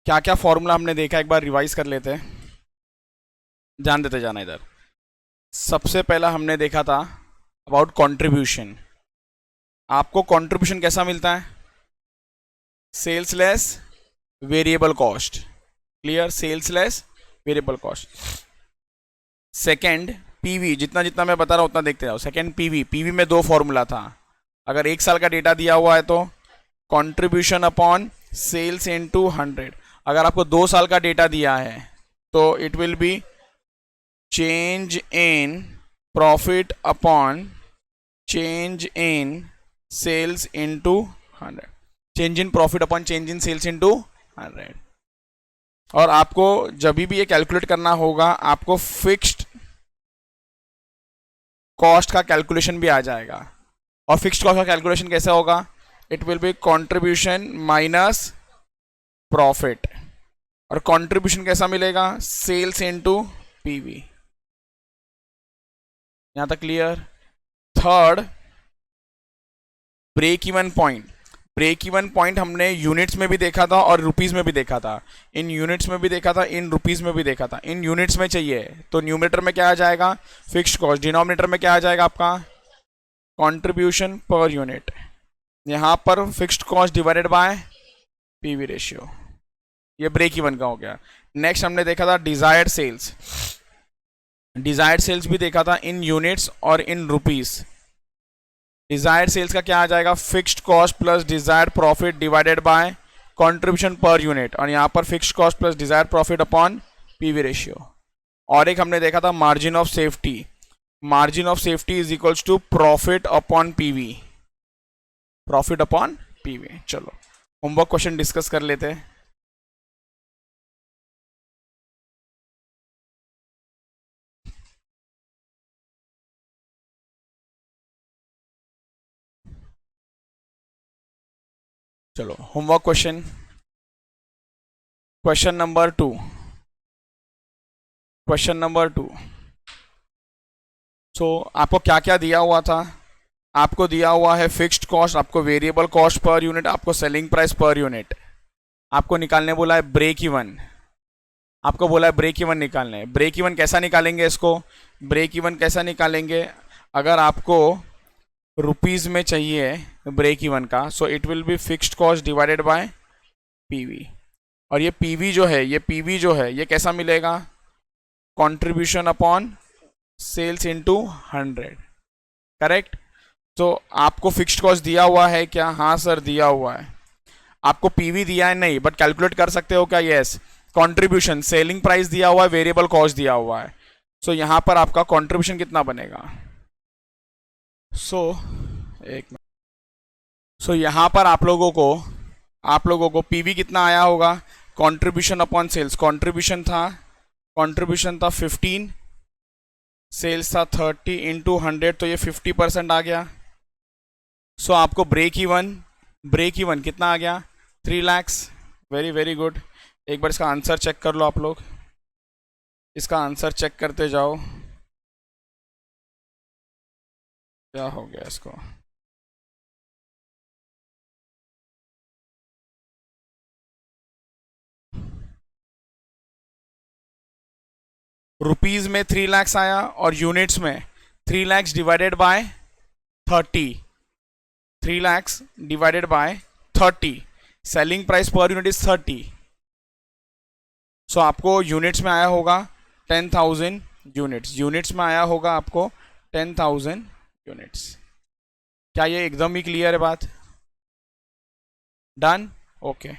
क्या क्या फॉर्मूला हमने देखा, एक बार रिवाइज कर लेते हैं, ध्यान देते जाना इधर। सबसे पहला हमने देखा था अबाउट कंट्रीब्यूशन। आपको कंट्रीब्यूशन कैसा मिलता है? Sales less variable cost. Clear? Sales less variable cost. Second PV, जितना जितना मैं बता रहा हूँ उतना देखते जाओ। सेकंड पीवी, पीवी में दो फॉर्मूला था। अगर 1 साल का डेटा दिया हुआ है तो कंट्रीब्यूशन अपॉन सेल्स इनटू 100। अगर आपको 2 साल का डेटा दिया है तो it will be change in profit upon change in sales into 100। Change in profit upon change in sales into 100। और आपको जब भी ये कैलकुलेट करना होगा, आपको फिक्स्ड कॉस्ट का कैलकुलेशन भी आ जाएगा। और फिक्स्ड कॉस्ट का कैलकुलेशन कैसे होगा? It will be contribution minus profit. और कंट्रीब्यूशन कैसा मिलेगा? Sales into PV. यहां तक clear? Third break even point. Break even point हमने यूनिट्स में भी देखा था और रुपीस में भी देखा था। इन यूनिट्स में भी देखा था, इन रुपीस में भी देखा था। इन यूनिट्स में चाहिए तो न्यूमरेटर में क्या आ जाएगा? Fixed cost. डिनोमिनेटर में क्या आ जाएगा आपका? Contribution per unit. यहां पर fixed cost divided by PV ratio. ये ब्रेक इवन का हो गया। नेक्स्ट हमने देखा था डिजायर्ड सेल्स। डिजायर्ड सेल्स भी देखा था इन यूनिट्स और इन रुपीस। डिजायर्ड सेल्स का क्या आ जाएगा? Fixed cost plus desired profit divided by contribution per unit. और यहां पर fixed cost plus desired profit upon PV ratio. और एक हमने देखा था margin of safety. Margin of safety is equals to profit upon PV. Profit upon PV. चलो homework question discuss कर लेते हैं। चलो homework question, question number 2। Question number 2। So आपको क्या क्या दिया हुआ था? आपको दिया हुआ है फिक्स्ड कॉस्ट, आपको वेरिएबल कॉस्ट पर यूनिट, आपको सेलिंग प्राइस पर यूनिट। आपको निकालने बोला है ब्रेक इवन। आपको बोला है ब्रेक इवन निकालने। ब्रेक इवन कैसा निकालेंगे इसको? ब्रेक इवन कैसा निकालेंगे? अगर आपको रुपीस में चाहिए ब्रेक इवन का, so it will be fixed cost divided by PV. और ये पीवी जो है, ये पीवी जो है, ये कैसा मिलेगा? Contribution upon sales into 100। Correct? तो आपको फिक्स्ड कॉस्ट दिया हुआ है क्या? हाँ सर दिया हुआ है। आपको पीवी दिया है नहीं, बट कैलकुलेट कर सकते हो क्या? यस। कंट्रीब्यूशन, सेलिंग प्राइस दिया हुआ है, वेरिएबल कॉस्ट दिया हुआ है। सो यहां पर आपका कंट्रीब्यूशन कितना बनेगा? एक मिनट। यहां पर आप लोगों को पीवी कितना आया होगा? Contribution upon sales. कंट्रीब्यूशन था 15, सेल्स था 30 इंटू 100, तो ये 50% आ गया। सो आपको ब्रेक इवन कितना आ गया? 3 lakhs। Very very good. एक बार इसका आंसर चेक कर लो आप लोग, इसका आंसर चेक करते जाओ क्या हो गया इसको। रुपीज में 3 lakhs आया और यूनिट्स में 3 lakhs divided bye 30। 3 lakhs divided bye 30। Selling price per unit is 30। सो आपको यूनिट्स में आया होगा 10,000 यूनिट्स। यूनिट्स में आया होगा आपको 10,000 यूनिट्स। क्या ये एकदम ही क्लियर है बात? डन? ओके।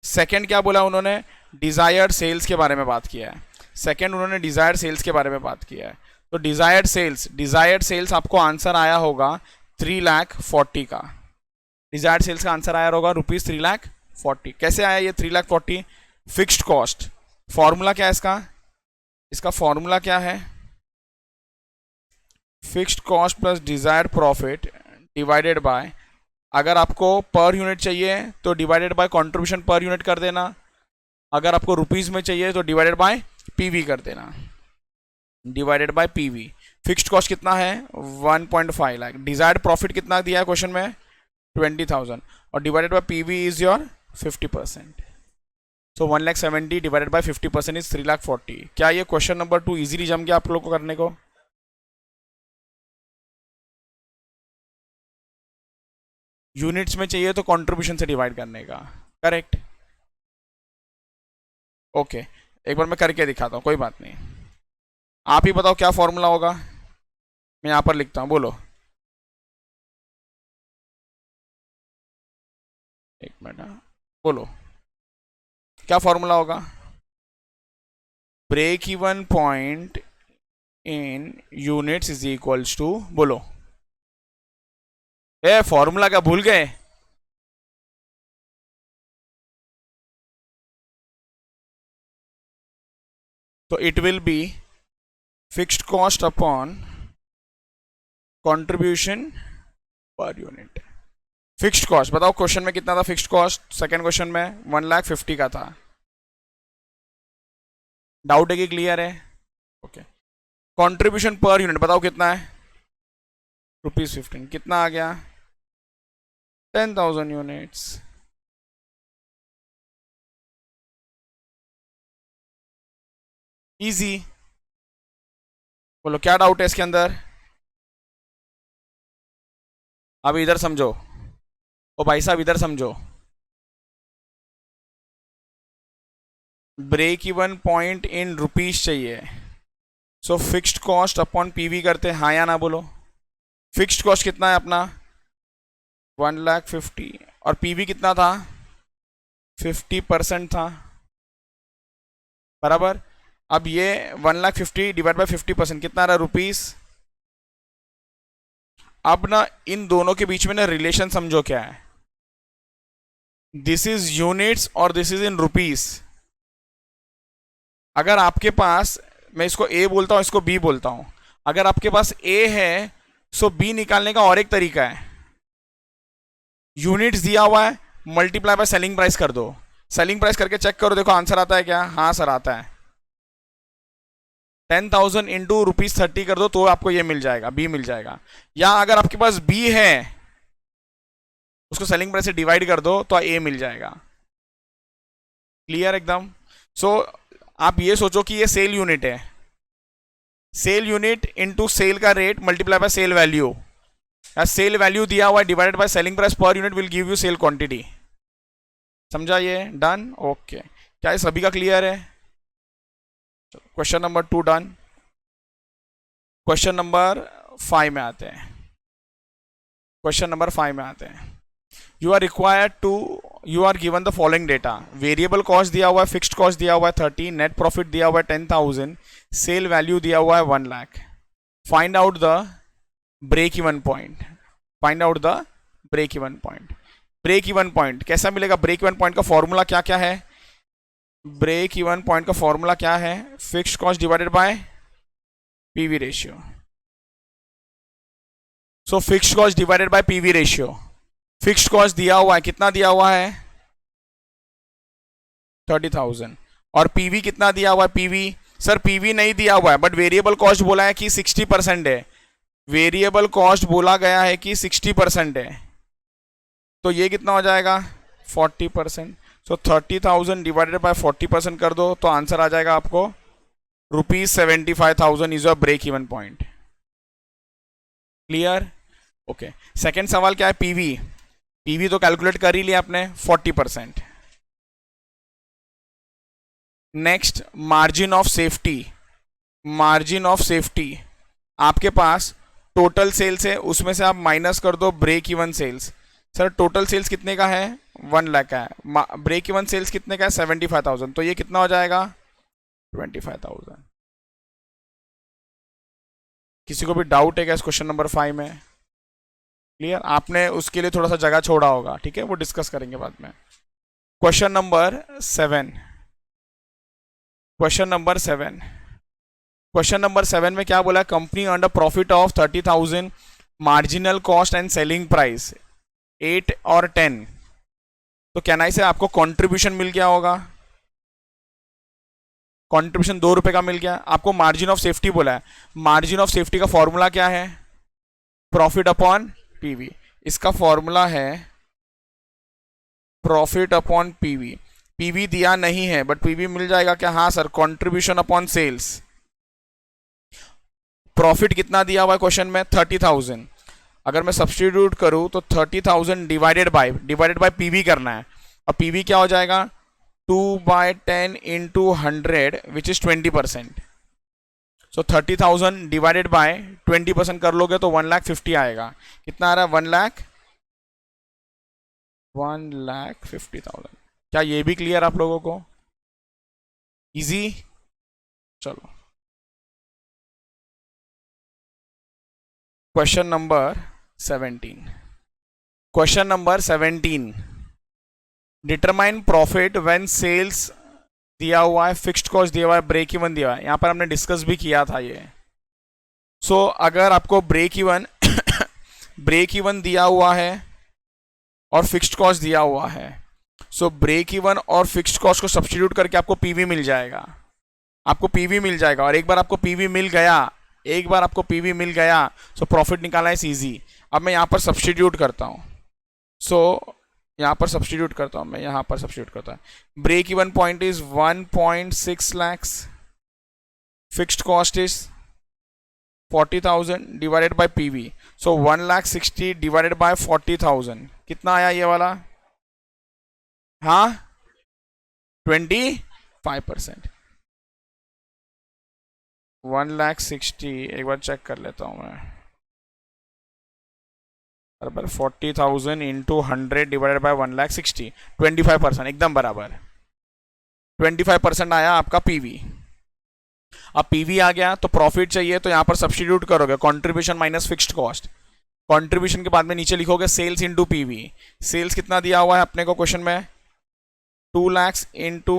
सेकंड क्या बोला उन्होंने? डिजायर्ड सेल्स के बारे में बात किया है। सेकंड उन्होंने डिजायर्ड सेल्स के बारे में बात किया है। तो डिजायर्ड सेल्स आपको आंसर आया होगा 3,40,000 का। डिजायर्ड सेल्स का आंसर आया होगा रुपीज 3,40,000। कैसे आया ये 3,40,000? Fixed cost. फॉर्मूला क्या है इसका? इसका फॉर्मूला क्या है? Fixed cost plus desired profit divided bye, अगर आपको पर यूनिट चाहिए तो divided by contribution per unit कर देना। अगर आपको रुपीस में चाहिए तो डिवाइडेड बाय पीवी कर देना। Divided by PV. Fixed cost कितना है? 1.5 लाख। डिजायर्ड प्रॉफिट कितना दिया है क्वेश्चन में? 20,000। और divided by PV is your 50%। So 1,70,000 divided by 50% is 3,40,000। क्या ये क्वेश्चन नंबर 2 इजीली जम गया आप लोग को करने को? यूनिट्स में चाहिए तो कंट्रीब्यूशन से डिवाइड करने का, करेक्ट? ओके, एक बार मैं करके दिखाता हूँ, कोई बात नहीं। आप ही बताओ क्या फॉर्मूला होगा, मैं यहाँ पर लिखता हूँ, बोलो। एक मिनट, बोलो क्या फॉर्मूला होगा? Break even point in units is equals to, बोलो। ए फॉर्मूला क्या भूल गए? तो it will be fixed cost upon contribution per unit. Fixed cost बताओ, क्वेश्चन में कितना था फिक्स्ड कॉस्ट? सेकंड क्वेश्चन में 1,50,000 का था। डाउट है कि क्लियर है? ओके। कंट्रीब्यूशन पर यूनिट बताओ कितना है? ₹15। कितना आ गया? 10,000 यूनिट्स। इजी। बोलो क्या डाउट है इसके अंदर? अब इधर समझो, ओ भाई साहब इधर समझो। Break even point in rupees चाहिए, so fixed cost upon PV करते हैं, हाँ या ना बोलो। फिक्स्ड कॉस्ट कितना है अपना? 1,50,000 और पीवी कितना था? 50% था, बराबर। अब ये 1,50,000 डिवाइड बाय 50% कितना रहा? रुपीस। अब ना इन दोनों के बीच में ना रिलेशन समझो क्या है। दिस इज यूनिट्स और दिस इज इन रुपीस। अगर आपके पास, मैं इसको ए बोलता हूं, इसको बी बोलता हूं, अगर आपके पास ए है सो बी निकालने का और एक तरीका है। यूनिट्स दिया हुआ है, मल्टीप्लाई बाय सेलिंग प्राइस कर दो। सेलिंग प्राइस करके चेक करो, देखो आंसर आता है क्या? हाँ सर आता है। 10,000 इंटू ₹30 कर दो तो आपको ये मिल जाएगा, बी मिल जाएगा। या अगर आपके पास बी है उसको सेलिंग प्राइस से डिवाइड कर दो तो ए मिल जाएगा। क्लियर एकदम? सो आप ये सोचो कि ये सेल यूनिट है, सेल यूनिट इनटू सेल का rate multiply by sale value, या सेल वैल्यू दिया हुआ है divided by selling price per unit will give you sale quantity. समझा ये? डन? ओके। क्या ये सभी का क्लियर है? Question number 2 done. Question number 5 में आते हैं। क्वेश्चन नंबर 5 में आते हैं। You are required to, you are given the following data. Variable cost दिया हुआ है, फिक्स्ड कॉस्ट दिया हुआ है 30, नेट प्रॉफिट दिया हुआ है 10,000, सेल वैल्यू दिया हुआ है 1 lakh. Find out the break even point. Find out the break even point. Break even point कैसा मिलेगा? ब्रेक इवन पॉइंट का फॉर्मूला क्या क्या है? ब्रेक इवन पॉइंट का फॉर्मूला क्या है? Fixed cost divided by PV ratio. So fixed cost divided by PV ratio. Fixed cost दिया हुआ है, कितना दिया हुआ है? 30,000। और पीवी कितना दिया हुआ है? पीवी सर पीवी नहीं दिया हुआ है, बट वेरिएबल कॉस्ट बोला है कि 60% है। वेरिएबल कॉस्ट बोला गया है कि 60% है, तो ये कितना हो जाएगा? 40%। सो 30,000 डिवाइडेड बाय 40% कर दो तो आंसर आ जाएगा आपको ₹75,000 is your break even point. Clear? Okay. Second सवाल क्या है? पीवी। पीवी तो कैलकुलेट कर ही लिया आपने, 40%। Next margin of safety. Margin of safety आपके पास टोटल सेल्स है, उसमें से आप माइनस कर दो break even sales. Sir total sales कितने का है? 1 लाख का है। ब्रेक इवन सेल्स कितने का है? 75,000। तो ये कितना हो जाएगा? 25,000। किसी को भी डाउट है क्या इस क्वेश्चन नंबर 5 में? क्लियर? आपने उसके लिए थोड़ा सा जगह छोड़ा होगा, ठीक है, वो डिस्कस करेंगे बाद में। Question number 7। Question number 7। Question number 7 में क्या बोला? Company earn a profit of 30,000, marginal cost and selling price 8 और 10। तो कहना से आपको कंट्रीब्यूशन मिल गया होगा। कंट्रीब्यूशन ₹2 का मिल गया। आपको मार्जिन ऑफ सेफ्टी बोला है। मार्जिन ऑफ सेफ्टी का फॉर्मूला क्या है? Profit upon PV. इसका फॉर्मूला है प्रॉफिट अपॉन पीवी। पीवी दिया नहीं है बट पीवी मिल जाएगा क्या? हाँ sir, contribution upon sales. Profit कितना दिया हुआ है क्वेश्चन में? 30,000। अगर मैं सब्स्टिट्यूट करूं तो 30,000 डिवाइडेड बाय पीवी करना है, और पीवी क्या हो जाएगा? 2/10 into 100 which is 20%। So 30,000 divided bye 20% कर लोगे तो 1,50,000 आएगा। कितना आ रहा है? 1,50,000। क्या ये भी क्लियर आप लोगों को? इजी। चलो question number 17। Question number 17, determine profit when sales दिया हुआ है, फिक्स्ड कॉस्ट दिया हुआ है, ब्रेक इवन दिया हुआ है। यहां पर हमने डिस्कस भी किया था ये। सो अगर आपको ब्रेक इवन ब्रेक इवन दिया हुआ है और फिक्स्ड कॉस्ट दिया हुआ है, सो ब्रेक इवन और फिक्स्ड कॉस्ट को सब्स्टिट्यूट करके आपको पीवी मिल जाएगा। आपको पीवी मिल जाएगा, और एक बार आपको पीवी मिल गया, सो प्रॉफिट निकालना है इजी। अब मैं यहाँ पर सब्स्टिट्यूट करता हूँ। यहाँ पर सब्स्टिट्यूट करता हूँ। Break even point is 1.6 lakhs, fixed cost is 40,000 divided by PV. So 1,60,000 divided by 40,000 कितना आया ये वाला? हाँ, 25%। 1,60,000 एक बार चेक कर लेता हूँ मैं, बराबर 40,000 इंटू 100 डिवाइडेड बाय 1,60,000, 25%, एकदम बराबर 25% आया आपका पीवी। अब पीवी आ गया तो प्रॉफिट चाहिए, तो यहां पर सब्स्टिट्यूट करोगे contribution minus fixed cost. Contribution के बाद में नीचे लिखोगे सेल्स इंटू पीवी। सेल्स कितना दिया हुआ है अपने को क्वेश्चन में? 2 lakhs into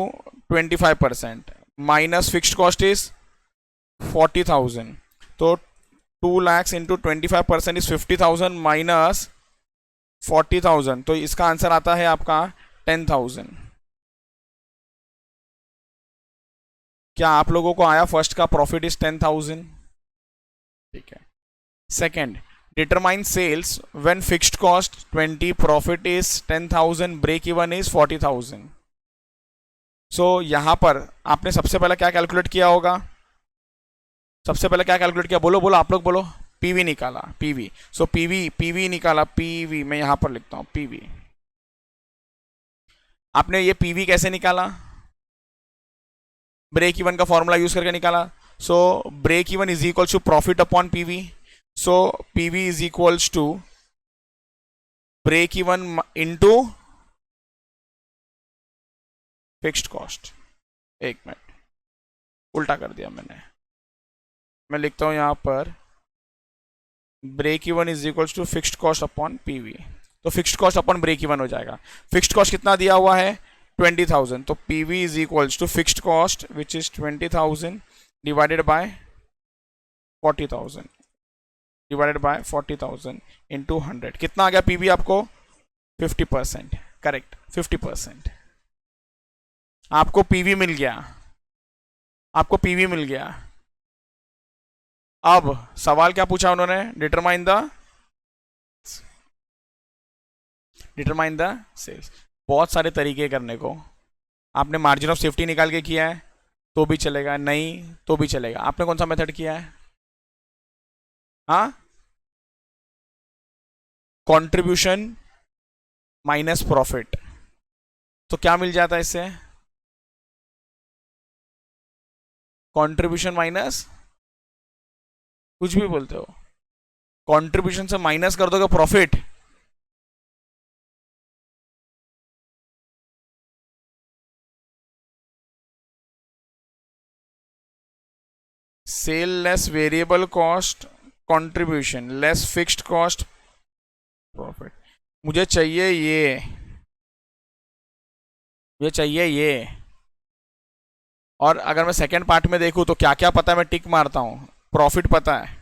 25% minus fixed cost is 40,000। तो 2 lakhs इंटू 25% इज 50,000 माइनस 40,000, तो इसका आंसर आता है आपका 10,000। क्या आप लोगों को आया फर्स्ट का? Profit is 10,000। ठीक है। Second, determine sales when fixed cost 20, profit is 10,000, break even is 40,000। So यहां पर आपने सबसे पहले क्या कैलकुलेट किया होगा? बोलो बोलो, आप लोग बोलो। पीवी निकाला, पीवी। सो पीवी निकाला, पीवी मैं यहां पर लिखता हूं पीवी। आपने ये पीवी कैसे निकाला? ब्रेक इवन का फॉर्मूला यूज करके निकाला। So break even is equals to profit upon PV. So PV is equals to break even into fixed cost. एक मिनट, उल्टा कर दिया मैंने। मैं लिखता हूं यहां पर break even is equals to fixed cost upon PV. तो fixed cost upon break even हो जाएगा। फिक्स्ड कॉस्ट कितना दिया हुआ है? 20,000। तो PV is equals to fixed cost which is 20,000 divided by 40,000 divided by 40,000 into 100। कितना आ गया पीवी आपको? 50%। करेक्ट, 50%। आपको पीवी मिल गया। अब सवाल क्या पूछा उन्होंने? Determine the sales. बहुत सारे तरीके करने को। आपने मार्जिन ऑफ सेफ्टी निकाल के किया है तो भी चलेगा, नहीं तो भी चलेगा। आपने कौन सा मेथड किया है? हाँ, कंट्रीब्यूशन माइनस प्रॉफिट। तो क्या मिल जाता है इससे? कंट्रीब्यूशन माइनस, कुछ भी बोलते हो, कंट्रीब्यूशन से माइनस कर दोगे profit. Sale less variable cost contribution less fixed cost profit. मुझे चाहिए ये। और अगर मैं सेकेंड पार्ट में देखूं तो क्या क्या पता है, मैं टिक मारता हूं। प्रॉफिट पता है,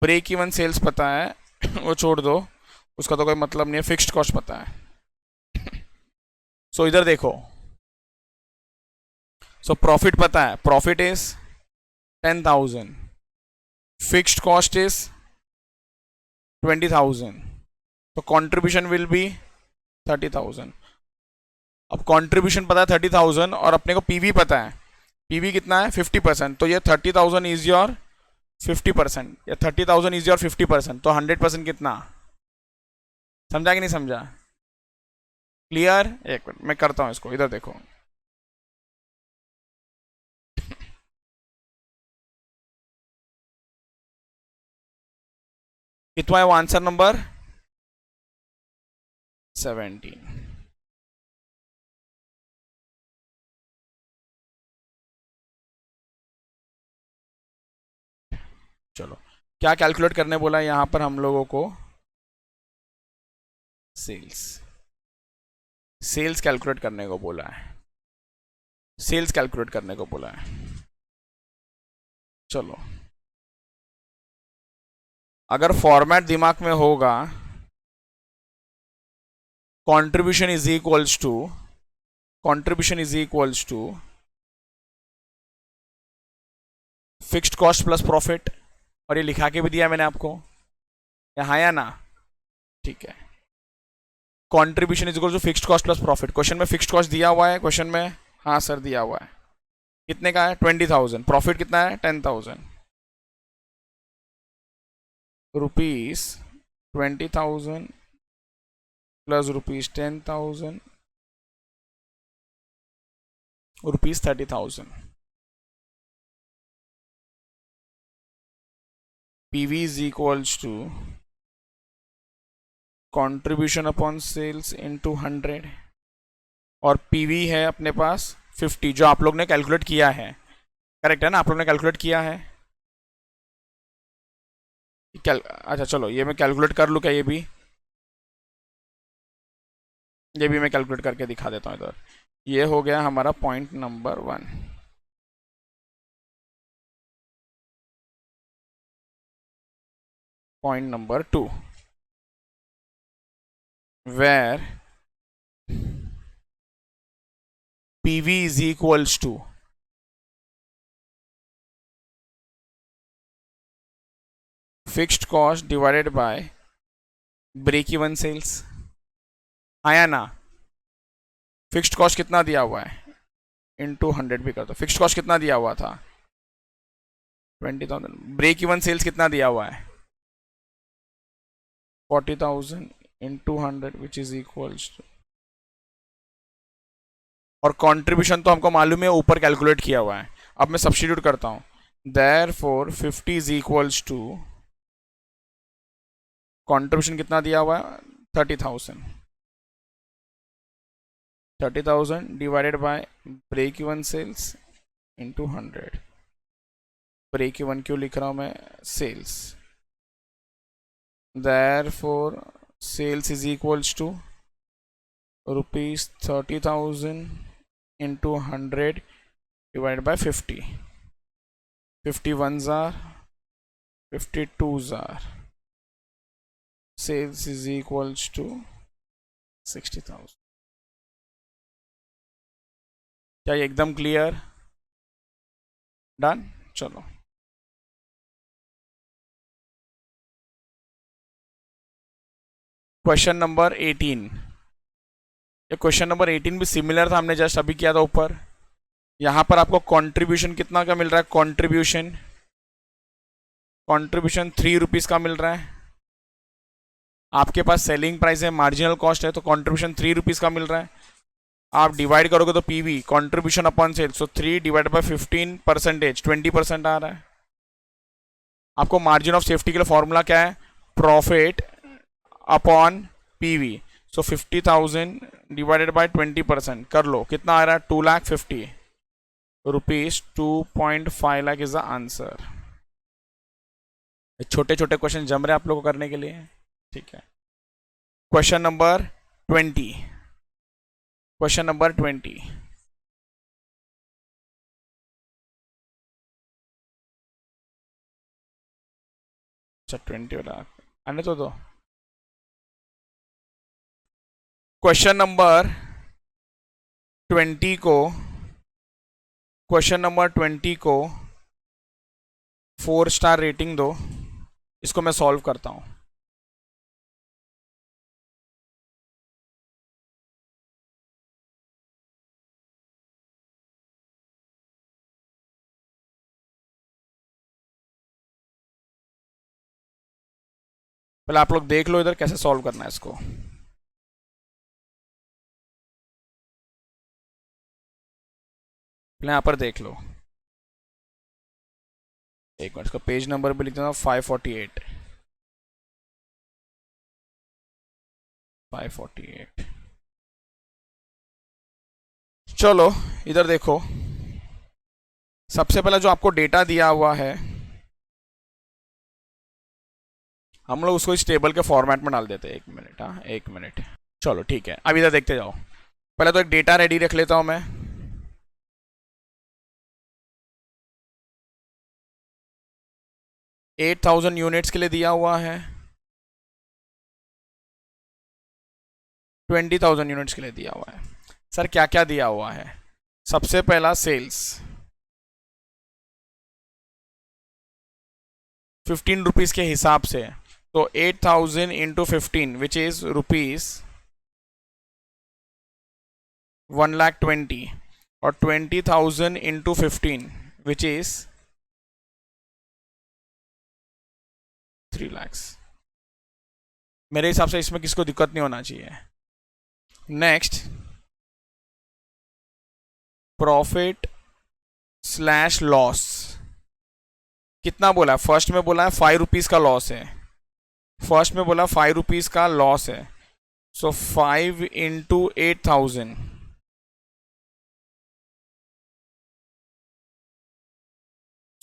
ब्रेक इवन सेल्स पता है वो छोड़ दो, उसका तो कोई मतलब नहीं है। फिक्स्ड कॉस्ट पता है। सो इधर देखो, सो प्रॉफिट पता है, profit is 10,000, fixed cost is 20,000, तो कंट्रीब्यूशन विल बी 30,000। अब कंट्रीब्यूशन पता है 30,000 और अपने को पीवी पता है, पीवी कितना है 50%, तो ये 30,000 इज योर 50%, या 30,000 इज योर 50%, तो 100% कितना, समझा कि नहीं समझा? क्लियर? एक मिनट मैं करता हूं इसको, इधर देखो। कितना है वो आंसर नंबर 17। चलो क्या कैलकुलेट करने बोला है यहां पर हम लोगों को? सेल्स, सेल्स कैलकुलेट करने को बोला है, सेल्स कैलकुलेट करने को बोला है। चलो अगर फॉर्मेट दिमाग में होगा, contribution is equals to, contribution is equals to fixed cost plus profit, और ये लिखा के भी दिया मैंने आपको, यहाँ या ना? ठीक है, contribution is equal to fixed cost plus profit. Question में फिक्स्ड कॉस्ट दिया हुआ है, क्वेश्चन में, हाँ सर दिया हुआ है। कितने का है? 20,000। प्रॉफिट कितना है? 10,000 rupees. 20,000 plus rupees 10,000 rupees 30,000। PV is equals to contribution upon sales into 100, और पीवी है अपने पास 50, जो आप लोग ने कैलकुलेट किया है। करेक्ट है ना? आप लोग ने कैलकुलेट किया है। अच्छा चलो ये मैं कैलकुलेट कर लूँ क्या? ये भी मैं कैलकुलेट करके दिखा देता हूँ इधर। ये हो गया हमारा point number 1। Point number 2, where PV is equals to fixed cost divided by break even sales। आया ना? फिक्स्ड कॉस्ट कितना दिया हुआ है? इनटू 100 भी कर दो। फिक्स्ड कॉस्ट कितना दिया हुआ था? 20,000। ब्रेक इवन सेल्स कितना दिया हुआ है? 40,000 into 100 which is equals to, और कंट्रीब्यूशन तो हमको मालूम है ऊपर कैलकुलेट किया हुआ है। अब मैं सब्स्टिट्यूट करता हूं, therefore 50 is equals to, contribution कितना दिया हुआ है? 30,000। 30,000 divided by break even sales into 100। Break even क्यों लिख रहा हूं मैं? Sales. Therefore sales is equals to rupees 30,000 into 100 divided by 50। 51s are, 52s are, sales is equals to 60,000। क्या ये एकदम क्लियर? डन। चलो क्वेश्चन नंबर 18। ये क्वेश्चन नंबर 18 भी सिमिलर था, हमने जस्ट अभी किया था ऊपर। यहां पर आपको कंट्रीब्यूशन कितना का मिल रहा है? कंट्रीब्यूशन 3 रुपीज का मिल रहा है। आपके पास सेलिंग प्राइस है, मार्जिनल कॉस्ट है, तो कंट्रीब्यूशन 3 रुपीज का मिल रहा है। आप डिवाइड करोगे तो पीवी, कंट्रीब्यूशन अपॉन सेल्स, तो 3 डिवाइड बाय 15%, 20% आ रहा है। आपको मार्जिन ऑफ सेफ्टी के लिए फॉर्मूला क्या है? Profit upon PV. So 50,000 divided by 20% कर लो, कितना आ रहा है? 2,50,000 rupees. 2.5 lakh is the answer. छोटे छोटे क्वेश्चन जम रहे आप लोगों को करने के लिए, ठीक है। Question number 20, question number 20। अच्छा 20 वाला आने तो दो। क्वेश्चन नंबर 20 को, क्वेश्चन नंबर 20 को 4 स्टार रेटिंग दो। इसको मैं सॉल्व करता हूं। पहले आप लोग देख लो इधर कैसे सॉल्व करना है इसको। पहले यहाँ पर देख लो, एक मिनट, इसका पेज नंबर भी लिख देना 548। 548। चलो इधर देखो, सबसे पहला जो आपको डेटा दिया हुआ है हम लोग उसको इस टेबल के फॉर्मेट में डाल देते हैं। एक मिनट, हाँ 1 मिनट। चलो ठीक है, अब इधर देखते जाओ। पहले तो एक डेटा रेडी रख लेता हूं मैं। एट 8000 यूनिट्स के लिए दिया हुआ है, 20,000 यूनिट्स के लिए दिया हुआ है। सर क्या क्या दिया हुआ है? सबसे पहला सेल्स 15 रुपीज़ के हिसाब से, तो 8000 इंटू 15 विच इज रुपीज़ 1,20,000, और 20,000 इंटू 15 विच इज 3 लाख। मेरे हिसाब से इसमें किसको दिक्कत नहीं होना चाहिए। नेक्स्ट, प्रॉफिट स्लैश लॉस कितना बोला है? फर्स्ट में बोला है 5 रुपीज़ का लॉस है। फर्स्ट में बोला 5 रुपीज़ का लॉस है, सो 5 इंटू 8,000,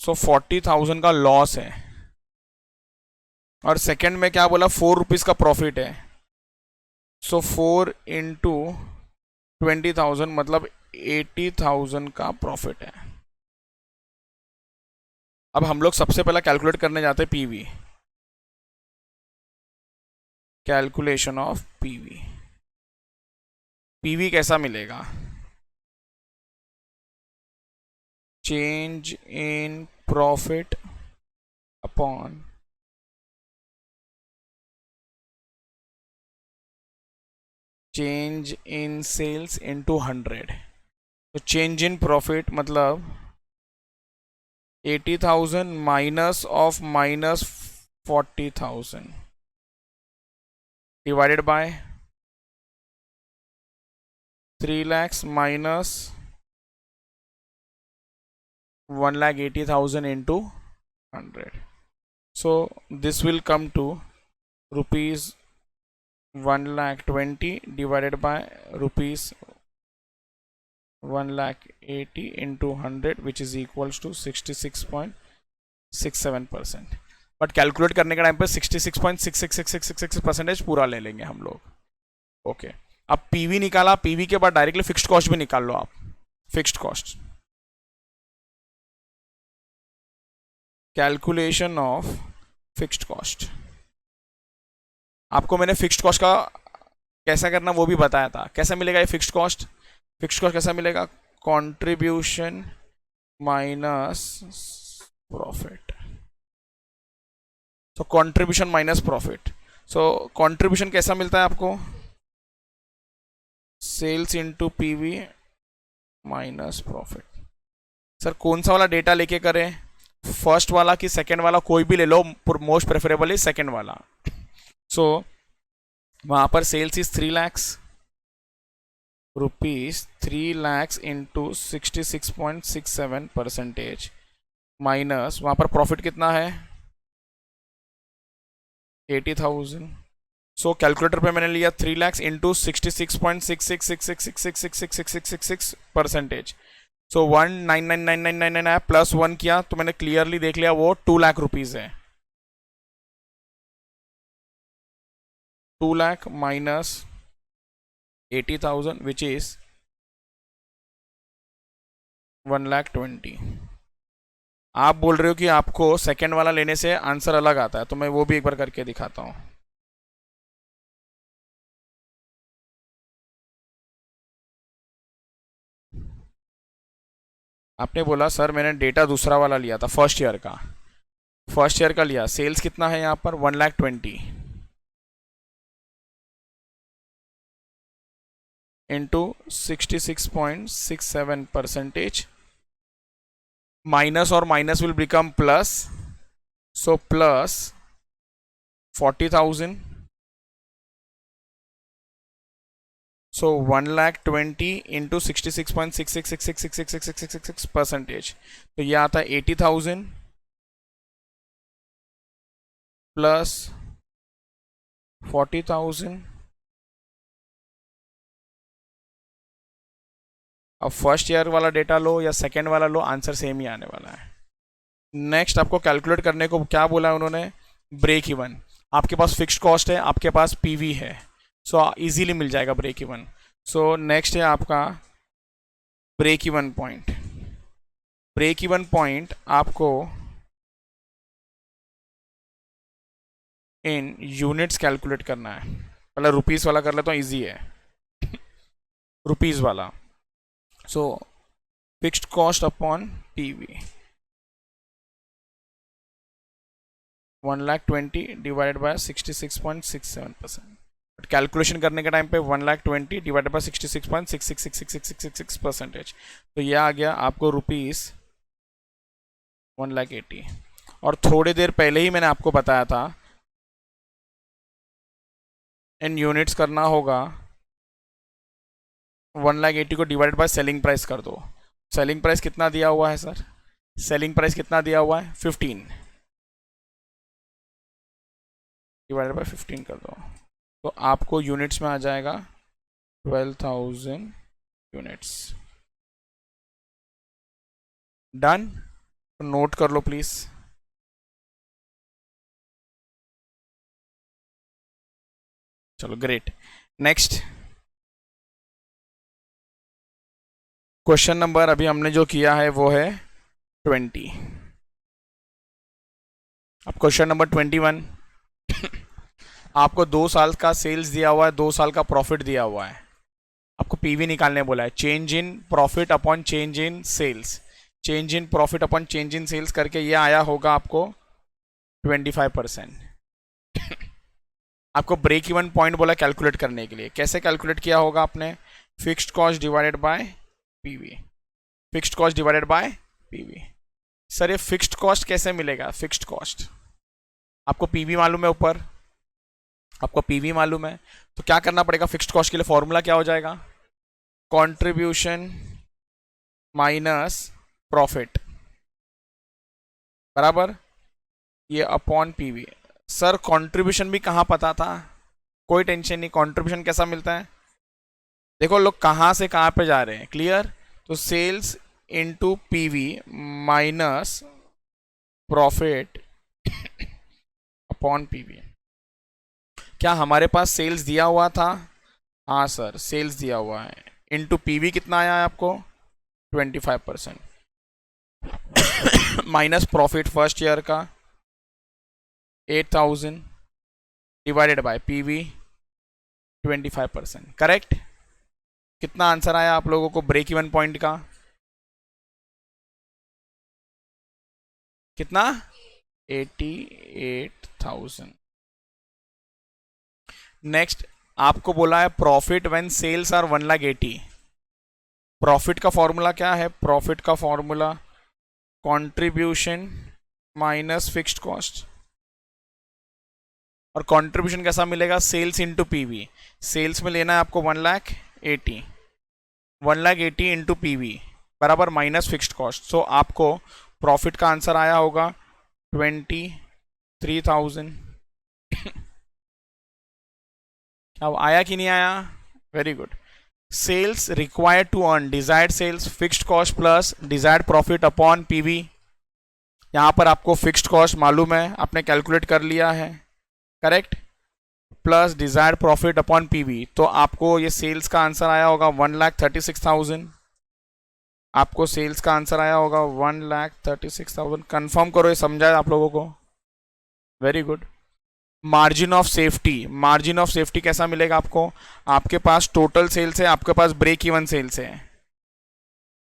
सो 40,000 का लॉस है। और सेकंड में क्या बोला? 4 रुपीज़ का प्रॉफिट है, सो 4 इंटू 20,000 मतलब 80,000 का प्रॉफिट है। अब हम लोग सबसे पहला कैलकुलेट करने जाते हैं PV, calculation of PV. PV कैसा मिलेगा? Change in profit upon change in sales into 100। तो चेंज इन प्रॉफिट मतलब 80,000 minus of minus 40,000 divided by 3 lakhs minus 1,80,000 into 100. So this will come to rupees 1,20,000 divided by rupees 1,80,000 into 100 which is equals to 66.67%. But calculate करने के time पे 66.666666% पूरा ले लेंगे हम लोग। ओके, अब पीवी निकाला, पीवी के बाद डायरेक्टली फिक्स्ड कॉस्ट भी निकाल लो आप। Fixed cost, calculation of fixed cost. आपको मैंने फिक्स्ड कॉस्ट का कैसा करना वो भी बताया था। कैसा मिलेगा ये फिक्स्ड कॉस्ट? फिक्स्ड कॉस्ट कैसा मिलेगा? Contribution minus profit. तो contribution minus profit. So contribution कैसा मिलता है आपको? Sales into PV minus profit. Sir कौन सा वाला डेटा लेके करें? फर्स्ट वाला कि सेकंड वाला? कोई भी ले लो, मोस्ट प्रेफरेबल इज सेकंड वाला। सो वहां पर sales is 3 lakhs rupees, 3 lakhs into 66.67% minus वहां पर प्रॉफिट कितना है? 80,000। सो कैलकुलेटर पे मैंने लिया 3 lakhs इंटू 66.666666666666%। सो 1999999 आया, प्लस 1 किया तो मैंने क्लियरली देख लिया वो 2 लाख रुपीज है। 2 लाख माइनस 80,000 विच इज 1,20,000। आप बोल रहे हो कि आपको सेकंड वाला लेने से आंसर अलग आता है, तो मैं वो भी एक बार करके दिखाता हूं। आपने बोला सर मैंने डेटा दूसरा वाला लिया था, फर्स्ट ईयर का। फर्स्ट ईयर का लिया, सेल्स कितना है यहाँ पर? 1,20,000 इंटू 66.67%, माइनस और minus will become plus, so plus 40,000, so 1,20,000 into 66.6666666666 तो ये आता है 80,000 प्लस 40,000। अब फर्स्ट ईयर वाला डेटा लो या सेकेंड वाला लो, आंसर सेम ही आने वाला है। नेक्स्ट आपको कैलकुलेट करने को क्या बोला है उन्होंने, ब्रेक इवन। आपके पास फिक्स्ड कॉस्ट है, आपके पास पीवी है, सो इजीली मिल जाएगा ब्रेक इवन। सो नेक्स्ट है आपका break even point. Break even point आपको इन यूनिट्स कैलकुलेट करना है। पहले रुपीस वाला कर लेता हूँ, ईजी है रुपीस वाला। सो fixed cost upon PV 1,20,000 divided by 66.67%। Calculation करने के टाइम पे 1,20,000 डिवाइडेड बाय 66.66666666% तो ये आ गया आपको रुपीस 1,80,000। और थोड़ी देर पहले ही मैंने आपको बताया था इन यूनिट्स करना होगा 1,80,000 को डिवाइडेड बाय सेलिंग प्राइस कर दो। सेलिंग प्राइस कितना दिया हुआ है सर, सेलिंग प्राइस कितना दिया हुआ है 15 डिवाइडेड बाय 15 कर दो तो आपको यूनिट्स में आ जाएगा 12,000 यूनिट्स। डन, नोट कर लो प्लीज। चलो ग्रेट। नेक्स्ट क्वेश्चन नंबर अभी हमने जो किया है वो है 20। अब क्वेश्चन नंबर 21 आपको 2 साल का सेल्स दिया हुआ है, 2 साल का प्रॉफिट दिया हुआ है, आपको पीवी निकालने बोला है। Change in profit upon change in sales, change in profit upon change in sales करके ये आया होगा आपको 25%। आपको ब्रेक इवन पॉइंट बोला कैलकुलेट करने के लिए। कैसे कैलकुलेट किया होगा आपने, fixed cost divided by PV, fixed cost divided by PV. Sir ये फिक्स्ड कॉस्ट कैसे मिलेगा, फिक्स्ड कॉस्ट आपको पीवी मालूम है, ऊपर आपको पीवी मालूम है, तो क्या करना पड़ेगा फिक्स्ड कॉस्ट के लिए, फॉर्मूला क्या हो जाएगा, कंट्रीब्यूशन माइनस प्रॉफिट बराबर ये अपॉन पीवी। सर कंट्रीब्यूशन भी कहाँ पता था, कोई टेंशन नहीं, कंट्रीब्यूशन कैसा मिलता है, देखो लोग कहाँ से कहाँ पे जा रहे हैं, क्लियर। तो sales into PV minus profit upon PV. क्या हमारे पास सेल्स दिया हुआ था, हाँ सर सेल्स दिया हुआ है, इनटू पीवी कितना आया है आपको 25% माइनस प्रॉफिट फर्स्ट ईयर का 8,000 डिवाइडेड बाय पीवी 25%। करेक्ट। कितना आंसर आया आप लोगों को ब्रेक इवन पॉइंट का, कितना 88,000। नेक्स्ट आपको बोला है profit when sales are 1,80,000। Profit का फॉर्मूला क्या है, प्रॉफिट का formula contribution minus fixed cost. और कंट्रीब्यूशन कैसा मिलेगा, सेल्स इनटू पीवी, सेल्स में लेना है आपको 1,80,000, 1,80,000 इंटू पीवी बराबर माइनस फिक्स्ड कॉस्ट। सो आपको प्रॉफिट का आंसर आया होगा 23,000। अब आया कि नहीं आया, very good. Sales required to earn desired sales, fixed cost plus desired profit upon PV. यहां पर आपको फिक्स्ड कॉस्ट मालूम है, आपने कैलकुलेट कर लिया है, correct, plus desired profit upon PV. तो आपको ये सेल्स का आंसर आया होगा 1,36,000। आपको सेल्स का आंसर आया होगा 1,36,000। कंफर्म करो, ये समझा है आप लोगों को, very good. Margin of safety, margin of safety कैसा मिलेगा आपको, आपके पास टोटल सेल्स है, आपके पास ब्रेक इवन सेल्स है,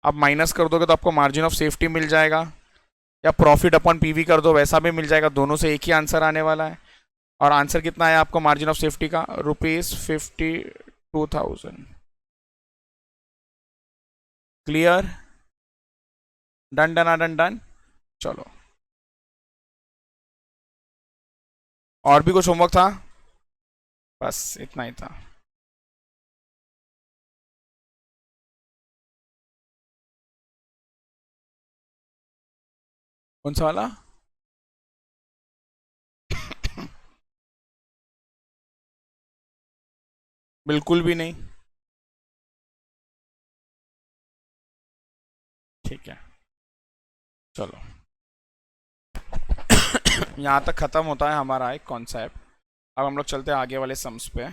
अब माइनस कर दोगे तो आपको मार्जिन ऑफ सेफ्टी मिल जाएगा, या प्रॉफिट अपॉन पीवी कर दो वैसा भी मिल जाएगा, दोनों से एक ही आंसर आने वाला है। और आंसर कितना है आपको मार्जिन ऑफ सेफ्टी का, ₹52,000। Clear, done done done done. चलो और भी कुछ होमवर्क था? बस इतना ही था। कौन सा वाला? बिल्कुल भी नहीं। ठीक है, चलो। यहाँ तक ख़त्म होता है हमारा एक कॉन्सेप्ट। अब हम लोग चलते हैं आगे वाले सम्स पे।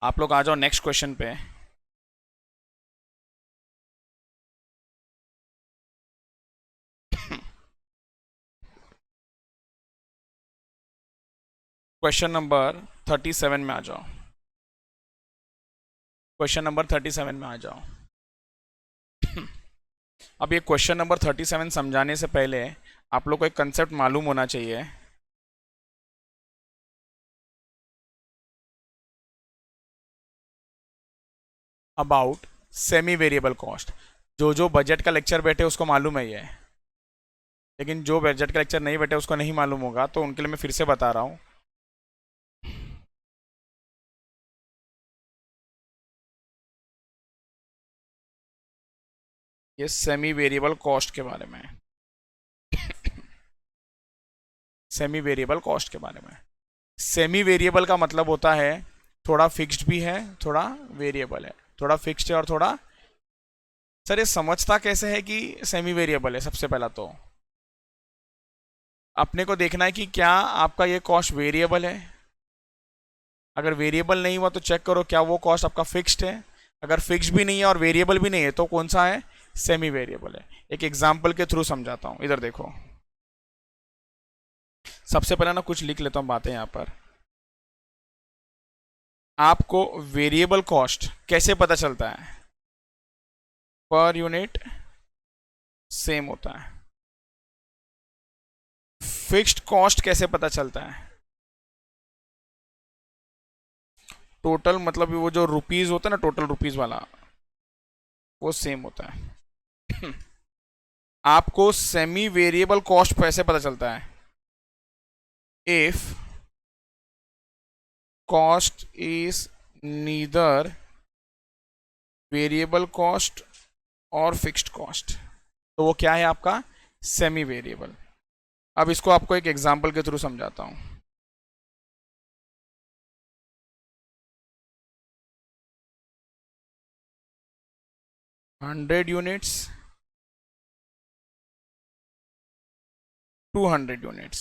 आप लोग आ जाओ नेक्स्ट क्वेश्चन पे। क्वेश्चन नंबर 37 में आ जाओ। क्वेश्चन नंबर 37 में आ जाओ। अब ये क्वेश्चन नंबर 37 समझाने से पहले आप लोग को एक कंसेप्ट मालूम होना चाहिए। About semi variable cost. जो जो बजट का लेक्चर बैठे उसको मालूम है ये, लेकिन जो बजट का लेक्चर नहीं बैठे उसको नहीं मालूम होगा, तो उनके लिए मैं फिर से बता रहा हूँ। ये सेमी वेरिएबल कॉस्ट के बारे में, सेमी वेरिएबल कॉस्ट के बारे में। सेमी वेरिएबल का मतलब होता है थोड़ा फिक्स्ड भी है, थोड़ा वेरिएबल है। थोड़ा फिक्स्ड है और थोड़ा, सर ये समझता कैसे है कि सेमी वेरिएबल है? सबसे पहला तो अपने को देखना है कि क्या आपका ये कॉस्ट वेरिएबल है। अगर वेरिएबल नहीं हुआ तो चेक करो क्या वो कॉस्ट आपका फिक्स्ड है। अगर फिक्स्ड भी नहीं है और वेरिएबल भी नहीं है तो कौन सा है? सेमी वेरिएबल है। एक एग्जांपल के थ्रू समझाता हूँ, इधर देखो। सबसे पहले ना कुछ लिख लेता हूँ बातें यहाँ पर। आपको वेरिएबल कॉस्ट कैसे पता चलता है? पर यूनिट सेम होता है। फिक्स्ड कॉस्ट कैसे पता चलता है? टोटल मतलब वो जो रुपीज होता है ना, टोटल रुपीज वाला, वो सेम होता है। आपको सेमी वेरिएबल कॉस्ट कैसे पता चलता है? If cost is neither variable cost और फिक्स्ड कॉस्ट, तो वो क्या है आपका? Semi variable. अब इसको आपको एक एग्जांपल के थ्रू समझाता हूं। 100 units, 200 units.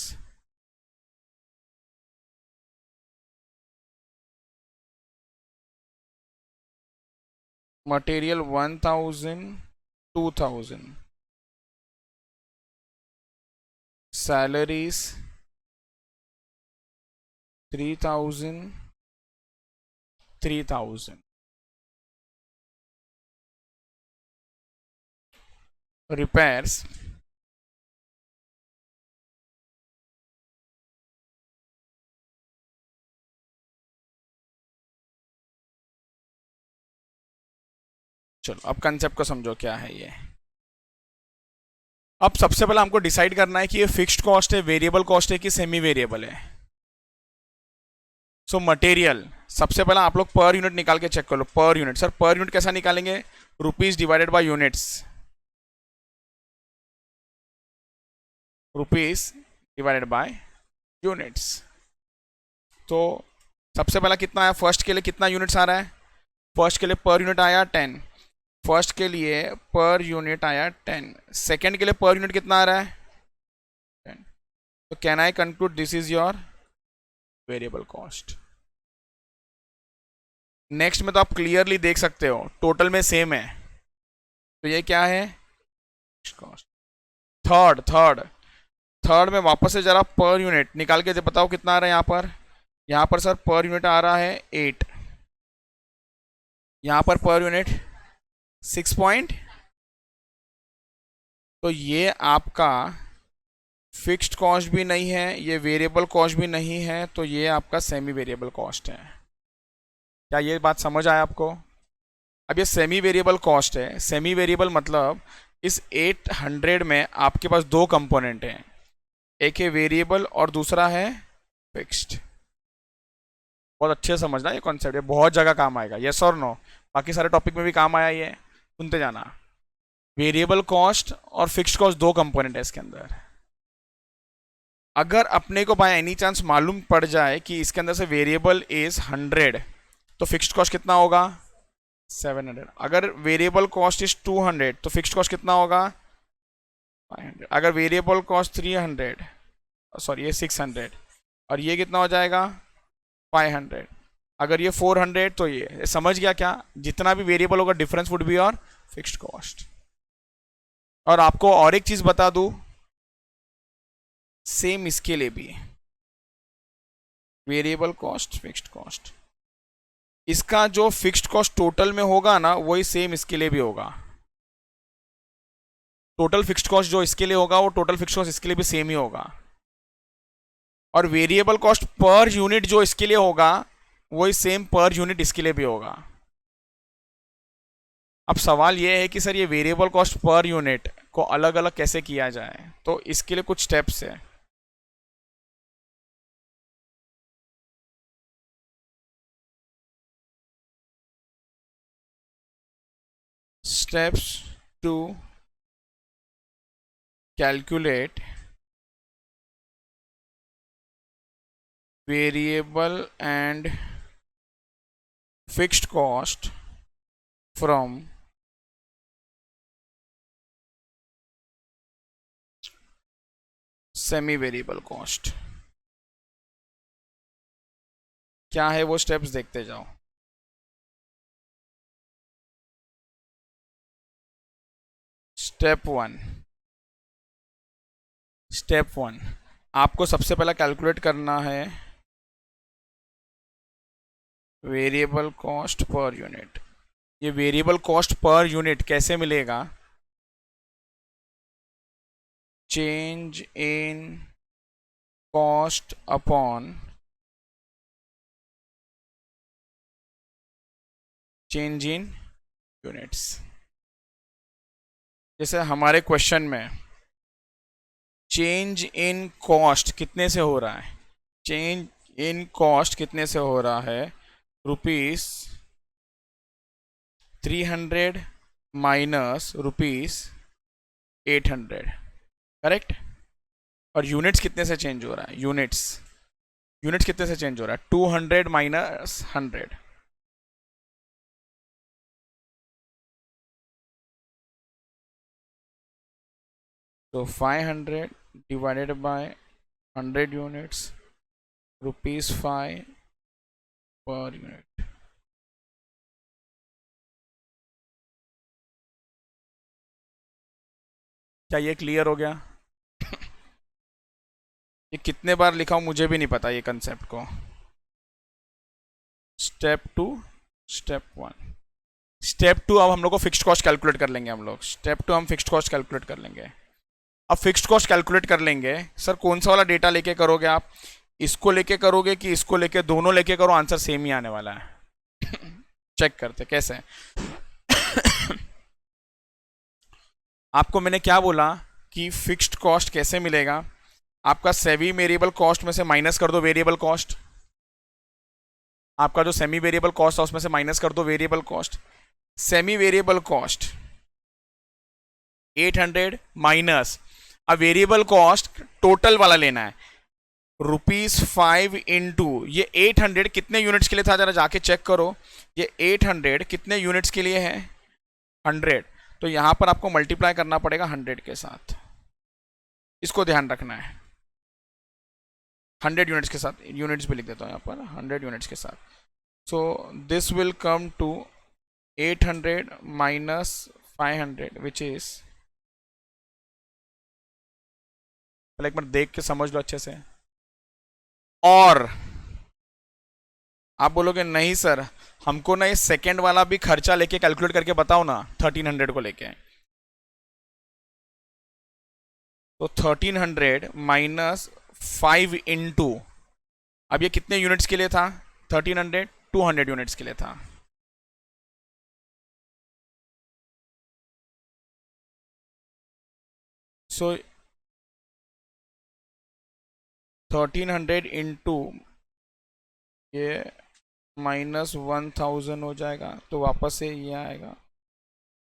Material 1000, 2000। Salaries 3000, 3000। Repairs चलो अब कंसेप्ट को समझो क्या है ये। अब सबसे पहले हमको डिसाइड करना है कि ये फिक्स्ड कॉस्ट है, वेरिएबल कॉस्ट है कि सेमी वेरिएबल है। सो मटेरियल, सबसे पहले आप लोग पर यूनिट निकाल के चेक कर लो। Per unit, sir per unit कैसा निकालेंगे? Rupees divided by units. Rupees divided by units. तो सबसे पहला कितना आया? फर्स्ट के लिए कितना यूनिट्स आ रहा है? फर्स्ट के लिए पर यूनिट आया 10। फर्स्ट के लिए पर यूनिट आया 10। सेकेंड के लिए पर यूनिट कितना आ रहा है? 10। तो can I conclude this is your variable cost. Next में तो आप क्लियरली देख सकते हो टोटल में सेम है, तो ये क्या है? कॉस्ट। थर्ड थर्ड थर्ड में वापस से जरा पर यूनिट निकाल के बताओ कितना आ रहा है यहाँ पर। यहाँ पर सर पर यूनिट आ रहा है 8। यहाँ पर यूनिट 6 पॉइंट। तो ये आपका फिक्स्ड कॉस्ट भी नहीं है, ये वेरिएबल कॉस्ट भी नहीं है, तो ये आपका सेमी वेरिएबल कॉस्ट है। क्या ये बात समझ आया आपको? अब ये सेमी वेरिएबल कॉस्ट है। सेमी वेरिएबल मतलब इस 800 में आपके पास दो कंपोनेंट हैं। एक है वेरिएबल और दूसरा है फिक्स्ड। बहुत अच्छे से समझना ये कॉन्सेप्ट, ये बहुत जगह काम आएगा, यस और नो। बाकी सारे टॉपिक में भी काम आया ये, सुनते जाना। वेरिएबल कॉस्ट और फिक्स्ड कॉस्ट दो कंपोनेंट है इसके अंदर। अगर अपने को बाय एनी चांस मालूम पड़ जाए कि इसके अंदर से वेरिएबल इज 100, तो फिक्स्ड कॉस्ट कितना होगा 700। अगर वेरिएबल कॉस्ट इज 200 तो फिक्स्ड कॉस्ट कितना होगा 500। अगर वेरिएबल कॉस्ट 300, सॉरी ये 600, और ये कितना हो जाएगा 500। अगर ये 400 तो ये समझ गया क्या, जितना भी वेरिएबल होगा डिफरेंस वुड बी और फिक्स्ड कॉस्ट। और आपको और एक चीज बता दूं, सेम इसके लिए भी वेरिएबल कॉस्ट फिक्स्ड कॉस्ट, इसका जो फिक्स्ड कॉस्ट टोटल में होगा ना वही सेम इसके लिए भी होगा। टोटल फिक्स्ड कॉस्ट जो इसके लिए होगा वो टोटल फिक्स्ड कॉस्ट इसके लिए भी सेम ही होगा। और वेरिएबल कॉस्ट पर यूनिट जो इसके लिए होगा वही सेम पर यूनिट इसके लिए भी होगा। अब सवाल यह है कि सर ये वेरिएबल कॉस्ट पर यूनिट को अलग अलग कैसे किया जाए, तो इसके लिए कुछ स्टेप्स है। Steps to calculate variable and fixed cost from semi variable cost. क्या है वो स्टेप्स, देखते जाओ। स्टेप वन, आपको सबसे पहला कैलकुलेट करना है वेरिएबल कॉस्ट पर यूनिट। ये वेरिएबल कॉस्ट पर यूनिट कैसे मिलेगा, change in cost upon change in units. जैसे हमारे क्वेश्चन में चेंज इन कॉस्ट कितने से हो रहा है, चेंज इन कॉस्ट कितने से हो रहा है, रुपीस 300 माइनस रुपीस 800, करेक्ट। और यूनिट्स कितने से चेंज हो रहा है, यूनिट्स कितने से चेंज हो रहा है 200 माइनस 100। तो 500 divided by 100 units, ₹5 per unit. क्या ये क्लियर हो गया? ये कितने बार लिखा हूं मुझे भी नहीं पता ये कंसेप्ट को। स्टेप 2 अब हम लोग को फिक्स्ड कॉस्ट कैलकुलेट कर लेंगे। स्टेप 2 हम फिक्स्ड कॉस्ट कैलकुलेट कर लेंगे। अब फिक्स्ड कॉस्ट कैलकुलेट कर लेंगे, सर कौन सा वाला डेटा लेके करोगे आप, इसको लेके करोगे कि इसको लेके, दोनों लेके करो, आंसर सेम ही आने वाला है। चेक करते कैसे। आपको मैंने क्या बोला कि फिक्स्ड कॉस्ट कैसे मिलेगा, आपका सेमी वेरिएबल कॉस्ट में से माइनस कर दो वेरिएबल कॉस्ट, आपका जो सेमी वेरिएबल कॉस्ट है उसमें से माइनस कर दो variable cost. Semi variable cost 800 minus, अब वेरिएबल कॉस्ट टोटल वाला लेना है, ₹5 इंटू ये 800 कितने यूनिट्स के लिए था, जरा जाके चेक करो। ये 800 कितने यूनिट्स के लिए है 100, तो यहां पर आपको मल्टीप्लाई करना पड़ेगा 100 के साथ, इसको ध्यान रखना है। 100 यूनिट्स के साथ, यूनिट्स भी लिख देता हूं यहां पर 100 यूनिट्स के साथ। So this will come to 800 minus 500 which is, पहले एक बार देख के समझ लो अच्छे से। और आप बोलोगे नहीं सर हमको ना ये सेकेंड वाला भी खर्चा लेके कैलकुलेट करके बताओ ना 1300 को लेके, तो 1300 माइनस 5 इंटू, अब ये कितने यूनिट्स के लिए था 1300, 200 यूनिट्स के लिए था। सो 1300 इंटू ये -1000 हो जाएगा, तो वापस से ये आएगा।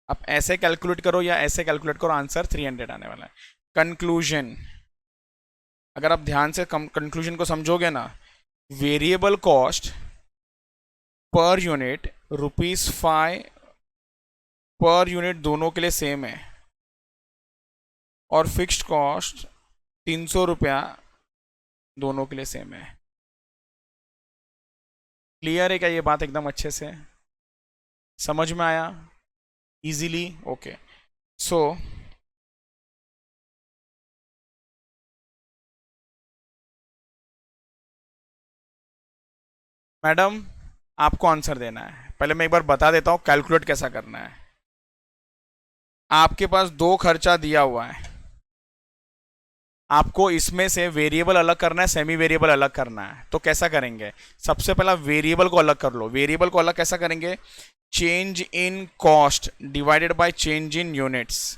आप ऐसे कैलकुलेट करो या ऐसे कैलकुलेट करो, आंसर 300 आने वाला है। कंक्लूजन, अगर आप ध्यान से कंक्लूजन को समझोगे ना, variable cost per unit ₹5 per unit दोनों के लिए सेम है, और फिक्स्ड कॉस्ट 300 रुपया दोनों के लिए सेम है। क्लियर है क्या ये बात? एकदम अच्छे से समझ में आया? इजीली? ओके। सो मैडम, आपको आंसर देना है। पहले मैं एक बार बता देता हूँ कैलकुलेट कैसा करना है। आपके पास दो खर्चा दिया हुआ है, आपको इसमें से वेरिएबल अलग करना है, सेमी वेरिएबल अलग करना है। तो कैसा करेंगे? सबसे पहला वेरिएबल को अलग कर लो। वेरिएबल को अलग कैसा करेंगे? Change in cost divided by change in units.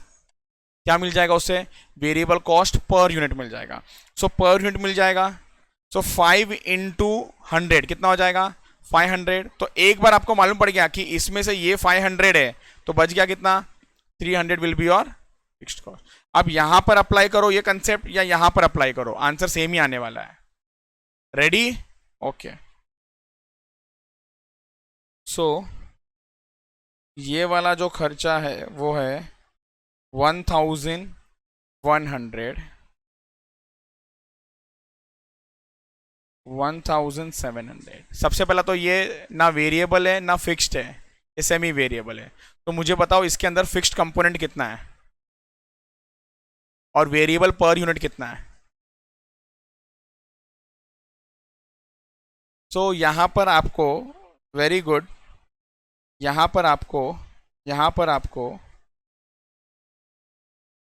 क्या मिल जाएगा उससे? वेरिएबल कॉस्ट पर यूनिट मिल जाएगा। सो पर यूनिट मिल जाएगा। सो 5 इंटू 100 कितना हो जाएगा? 500। तो एक बार आपको मालूम पड़ गया कि इसमें से ये 500 है, तो बच गया कितना? 300 will be your fixed cost. अब यहां पर अप्लाई करो ये कंसेप्ट, या यहां पर अप्लाई करो, आंसर सेम ही आने वाला है। रेडी? ओके। सो ये वाला जो खर्चा है वो है 1100, 1700। सबसे पहला तो ये ना वेरिएबल है ना फिक्स्ड है, ये सेमी वेरिएबल है। तो मुझे बताओ इसके अंदर फिक्स्ड कंपोनेंट कितना है और वेरिएबल पर यूनिट कितना है? सो यहां पर आपको, वेरी गुड, यहां पर आपको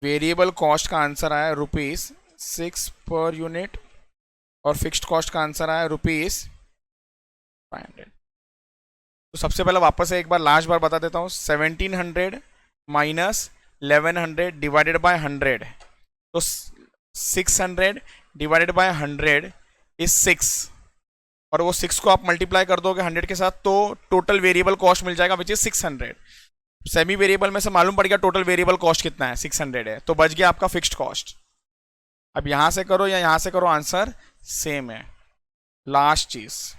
वेरिएबल कॉस्ट का आंसर आया ₹6 पर यूनिट, और फिक्स्ड कॉस्ट का आंसर आया ₹500। तो सबसे पहले वापस से एक बार लास्ट बार बता देता हूँ। 1700 माइनस 1100 डिवाइडेड बाय 100, तो 600 डिवाइडेड बाय 100 इज 6, और वो 6 को आप मल्टीप्लाई कर दोगे 100 के साथ, तो टोटल वेरिएबल कॉस्ट मिल जाएगा विच इज 600। सेमी वेरिएबल में से मालूम पड़ गया टोटल वेरिएबल कॉस्ट कितना है, 600 है, तो बच गया आपका फिक्स्ड कॉस्ट। अब यहां से करो या यहां से करो, आंसर सेम है। लास्ट चीज,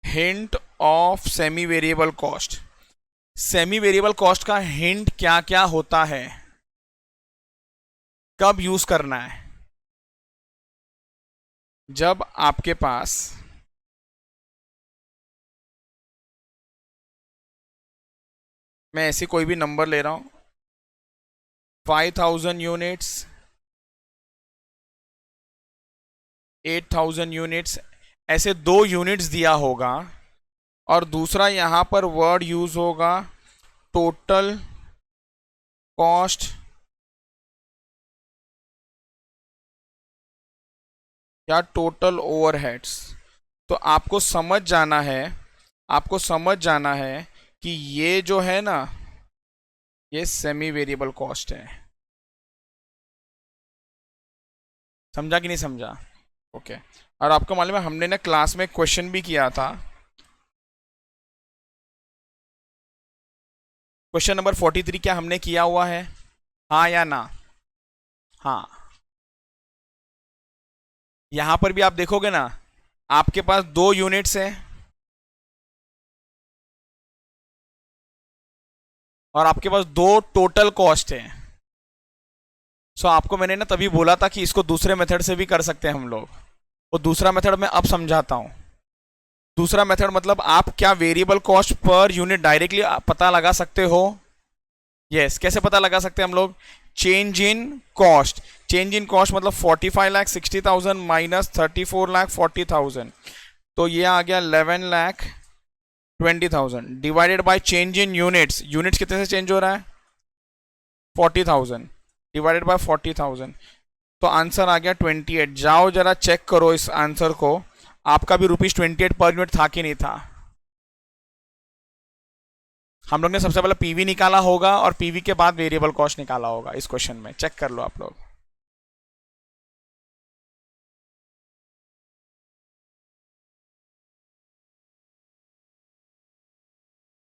hint of semi variable cost. Semi variable cost का हिंट क्या क्या होता है, कब यूज करना है? जब आपके पास मैं ऐसी कोई भी नंबर ले रहा हूं, 5000 यूनिट्स, 8000 यूनिट्स, ऐसे दो यूनिट्स दिया होगा, और दूसरा यहां पर वर्ड यूज होगा टोटल कॉस्ट या टोटल ओवरहेड्स। तो आपको समझ जाना है कि ये जो है ना, ये सेमी वेरिएबल कॉस्ट है। समझा कि नहीं समझा? ओके। और आपको मालूम है हमने ना क्लास में क्वेश्चन भी किया था, क्वेश्चन नंबर 43 क्या हमने किया हुआ है? हाँ या ना? हाँ। यहां पर भी आप देखोगे ना, आपके पास दो यूनिट्स है और आपके पास दो टोटल कॉस्ट है। सो आपको मैंने ना तभी बोला था कि इसको दूसरे मेथड से भी कर सकते हैं हम लोग, वो दूसरा मेथड मैं अब समझाता हूं। दूसरा मेथड मतलब आप क्या variable cost per unit directly पता लगा सकते हो? यस। कैसे पता लगा सकते हैं हम लोग? Change in cost. Change in cost मतलब 45,60,000 माइनस 34,40,000, तो ये आ गया 11,20,000 divided by change in units. Units कितने से चेंज हो रहा है? 40,000 डिवाइडेड बाय 40,000, तो आंसर आ गया 28। जाओ जरा चेक करो इस आंसर को, आपका भी ₹28 पर यूनिट था कि नहीं था? हम लोग ने सबसे पहले पीवी निकाला होगा और पीवी के बाद वेरिएबल कॉस्ट निकाला होगा इस क्वेश्चन में, चेक कर लो आप लोग।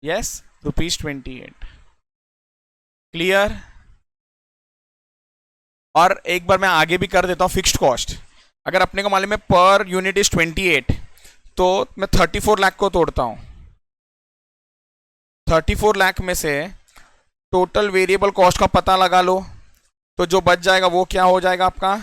यस, ₹28। क्लियर। और एक बार मैं आगे भी कर देता हूं, फिक्स्ड कॉस्ट अगर अपने को मालूम है पर यूनिट इज 28, तो मैं 34 लाख को तोड़ता हूं। 34 लाख में से टोटल वेरिएबल कॉस्ट का पता लगा लो, तो जो बच जाएगा वो क्या हो जाएगा आपका,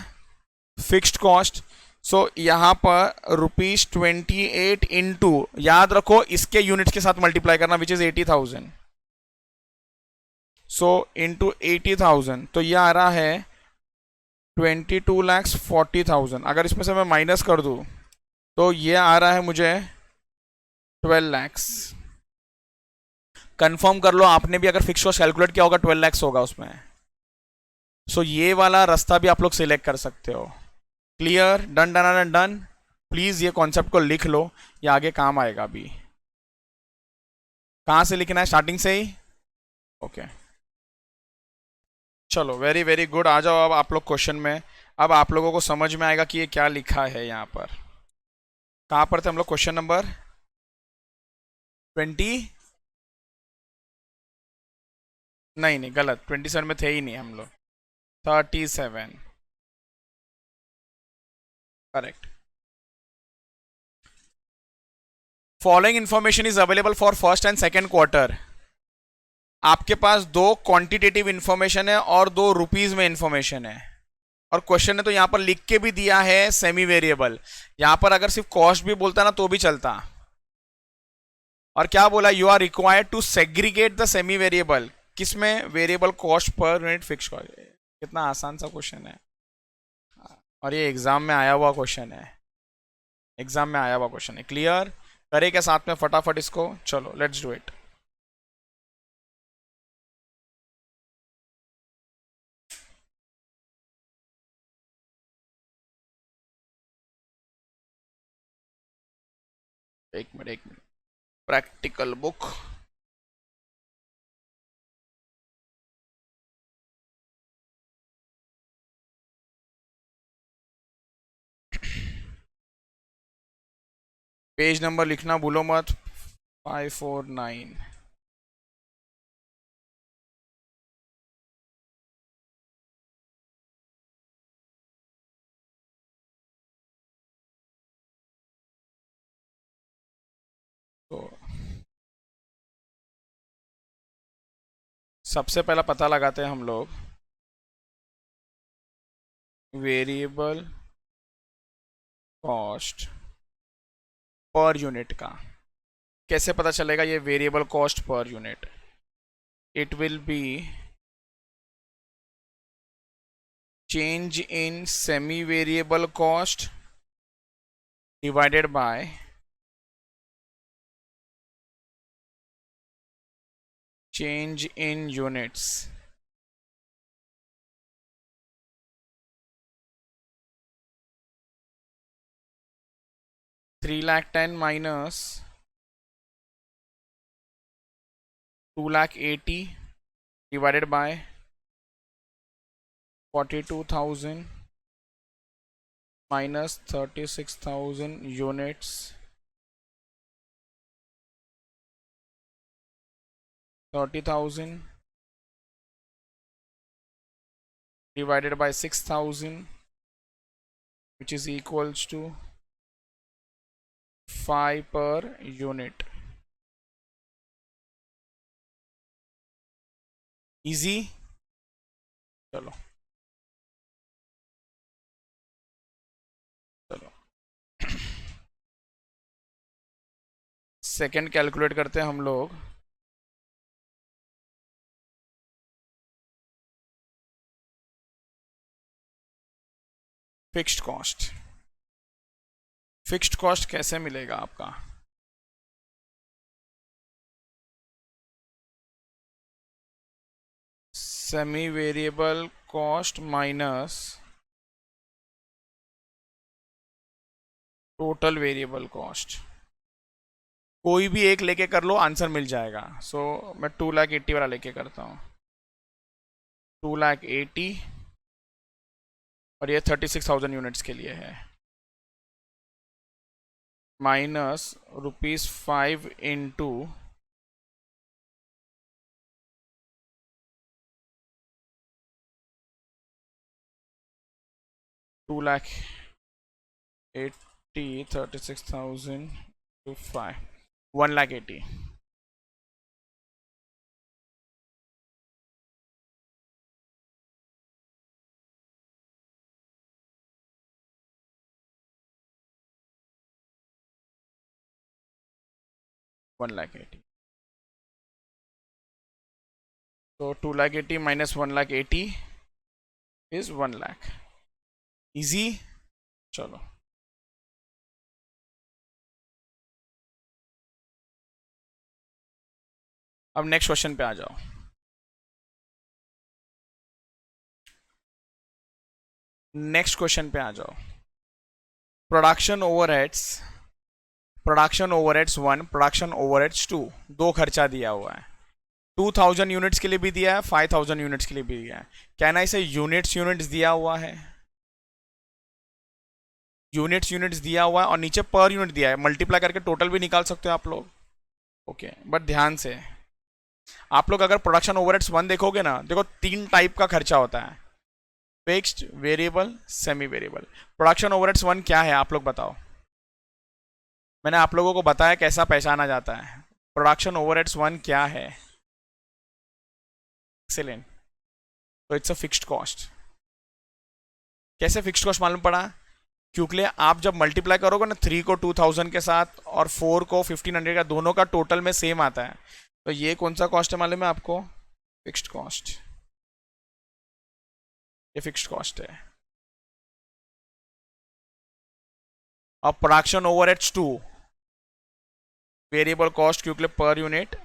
फिक्स्ड कॉस्ट। सो यहां पर ₹28 इंटू, याद रखो इसके यूनिट्स के साथ मल्टीप्लाई करना, विच इज 80,000। सो इंटू 80,000, तो यह आ रहा है 22,40,000। अगर इसमें से मैं माइनस कर दूं तो ये आ रहा है मुझे 12 लैक्स। कंफर्म कर लो आपने भी, अगर फिक्स कॉस्ट कैलकुलेट किया होगा 12 लैक्स होगा उसमें। सो ये वाला रास्ता भी आप लोग सिलेक्ट कर सकते हो। Clear, done done done done. Please ये कॉन्सेप्ट को लिख लो, ये आगे काम आएगा अभी। कहां से लिखना है, स्टार्टिंग से ही? ओके चलो, वेरी वेरी गुड। आ जाओ अब आप लोग क्वेश्चन में। अब आप लोगों को समझ में आएगा कि ये क्या लिखा है यहाँ पर। कहां पर थे हम लोग, क्वेश्चन नंबर 20? नहीं नहीं, गलत, 27 में थे ही नहीं हम लोग। 37, correct. Following information is available for first and second quarter. आपके पास दो क्वांटिटेटिव इंफॉर्मेशन है और दो रुपीज में इंफॉर्मेशन है, और क्वेश्चन ने तो यहां पर लिख के भी दिया है सेमी वेरिएबल। यहां पर अगर सिर्फ कॉस्ट भी बोलता ना तो भी चलता। और क्या बोला, you are required to segregate the semi variable, किसमें, variable cost per unit fix cost. कितना आसान सा क्वेश्चन है, और ये एग्जाम में आया हुआ क्वेश्चन है, एग्जाम में आया हुआ क्वेश्चन है। क्लियर, करे क्या साथ में फटाफट इसको, चलो लेट्स डू इट। एक मिनट एक minute, practical book. Page number लिखना भूलो मत, 549। तो सबसे पहला पता लगाते हैं हम लोग वेरिएबल कॉस्ट पर यूनिट का। कैसे पता चलेगा ये variable cost per unit? It will be change in semi variable cost divided bye change in units। 310 minus 280 divided by 42,000 minus 36,000 units, 30,000 divided by 6,000, which is equals to 5 per unit। Easy, चलो चलो second calculate करते हैं हम लोग। Fixed cost, fixed cost कैसे मिलेगा आपका? Semi variable cost minus total variable cost. कोई भी एक लेके कर लो, आंसर मिल जाएगा। सो मैं 2,80,000 वाला लेके करता हूँ। 2,80,000 और ये 36,000 यूनिट्स के लिए है, माइनस ₹5 इंटू 2,80,000, 36,000 to 5, 1,80,000। तो 2,80,000 minus 1,80,000 is 1,00,000। इजी। चलो अब नेक्स्ट क्वेश्चन पे आ जाओ। नेक्स्ट क्वेश्चन पे आ जाओ। Production overheads, production overheads 1, production overheads 2, दो खर्चा दिया हुआ है। 2,000 यूनिट्स के लिए भी दिया है, 5,000 यूनिट्स के लिए भी दिया है। कहना इसे यूनिट्स यूनिट्स दिया हुआ है, यूनिट्स यूनिट्स दिया हुआ है और नीचे पर यूनिट दिया है। मल्टीप्लाई करके टोटल भी निकाल सकते हो आप लोग। ओके बट ध्यान से, आप लोग अगर प्रोडक्शन ओवरहेड्स 1 देखोगे ना, देखो 3 टाइप का खर्चा होता है, fixed, variable, semi variable. Production overheads 1 क्या है आप लोग बताओ। मैंने आप लोगों को बताया कैसा पहचाना जाता है। प्रोडक्शन ओवरहेड्स 1 क्या है? एक्सीलेंट। तो इट्स अ फिक्स्ड कॉस्ट। कैसे फिक्स्ड कॉस्ट मालूम पड़ा? क्योंकि आप जब मल्टीप्लाई करोगे ना 3 को 2,000 के साथ और 4 को 1,500 का, दोनों का टोटल में सेम आता है। तो ये कौन सा कॉस्ट है मालूम है आपको? Fixed cost. ये फिक्स्ड कॉस्ट है। और प्रोडक्शन ओवरहेड्स 2 वेरिएबल कॉस्ट, क्योंकि पर यूनिट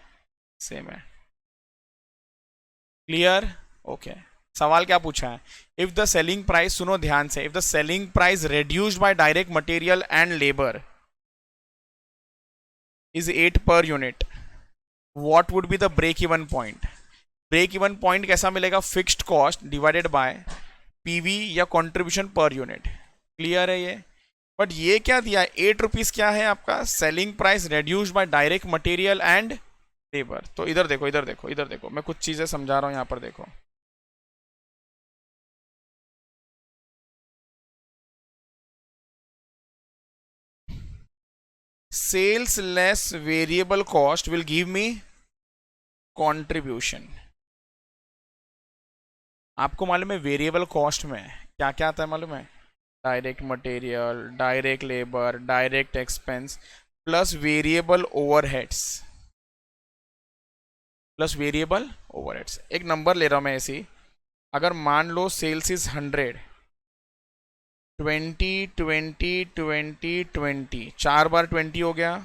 सेम है। क्लियर? ओके। सवाल क्या पूछा है? इफ द सेलिंग प्राइस, सुनो ध्यान से, if the selling price reduced by direct material and labour is 8 per unit, what would be the break even point? Break even point कैसा मिलेगा? Fixed cost divided by PV या contribution per unit. Clear है ये? But ये क्या दिया है? 8 rupees क्या है आपका? Selling price reduced by direct material and labour. तो इधर देखो, इधर देखो, इधर देखो, मैं कुछ चीजें समझा रहा हूं, यहां पर देखो। Sales less variable cost will give me contribution. आपको मालूम है वेरिएबल कॉस्ट में क्या क्या आता है मालूम है? Direct material, direct labour, direct expense, plus variable overheads, plus variable overheads. एक नंबर ले रहा हूं मैं ऐसी, अगर मान लो सेल्स इज 100, 20 20 20 20, 4 बार 20 हो गया,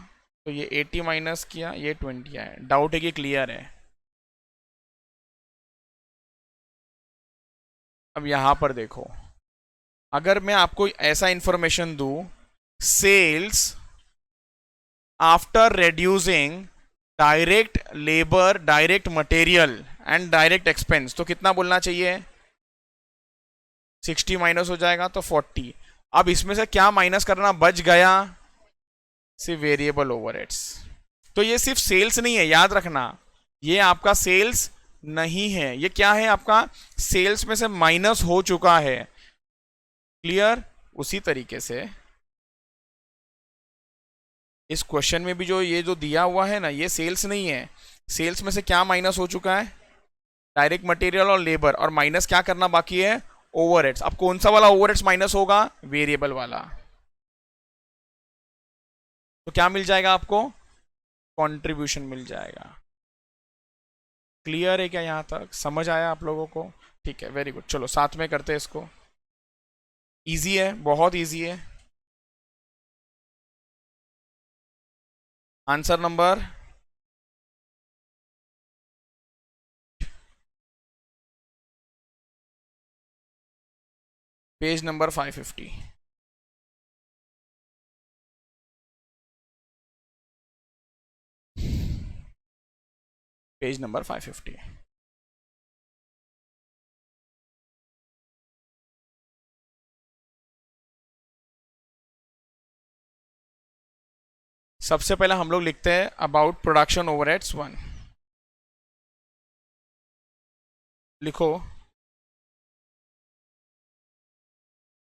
तो ये 80 माइनस किया, ये 20 है। डाउट है कि क्लियर है? अब यहां पर देखो, अगर मैं आपको ऐसा इंफॉर्मेशन दूं, sales after reducing direct labour, direct material and direct expense, तो कितना बोलना चाहिए? 60 माइनस हो जाएगा तो 40। अब इसमें से क्या माइनस करना बच गया? सिर्फ वेरिएबल ओवरहेड्स। तो ये सिर्फ सेल्स नहीं है, याद रखना, ये आपका सेल्स नहीं है, ये क्या है आपका? सेल्स में से माइनस हो चुका है। क्लियर? उसी तरीके से इस क्वेश्चन में भी जो ये जो दिया हुआ है ना, ये सेल्स नहीं है। सेल्स में से क्या माइनस हो चुका है? डायरेक्ट मटेरियल और लेबर, और माइनस क्या करना बाकी है? ओवरहेड्स। अब कौन सा वाला ओवरहेड्स माइनस होगा? वेरिएबल वाला। तो क्या मिल जाएगा आपको? कंट्रीब्यूशन मिल जाएगा। क्लियर है क्या? यहां तक समझ आया आप लोगों को? ठीक है, वेरी गुड। चलो साथ में करते हैं इसको। इजी है, बहुत इजी है। Answer number page number 550। Page number 550। सबसे पहले हम लोग लिखते हैं अबाउट प्रोडक्शन ओवरहेड्स 1। लिखो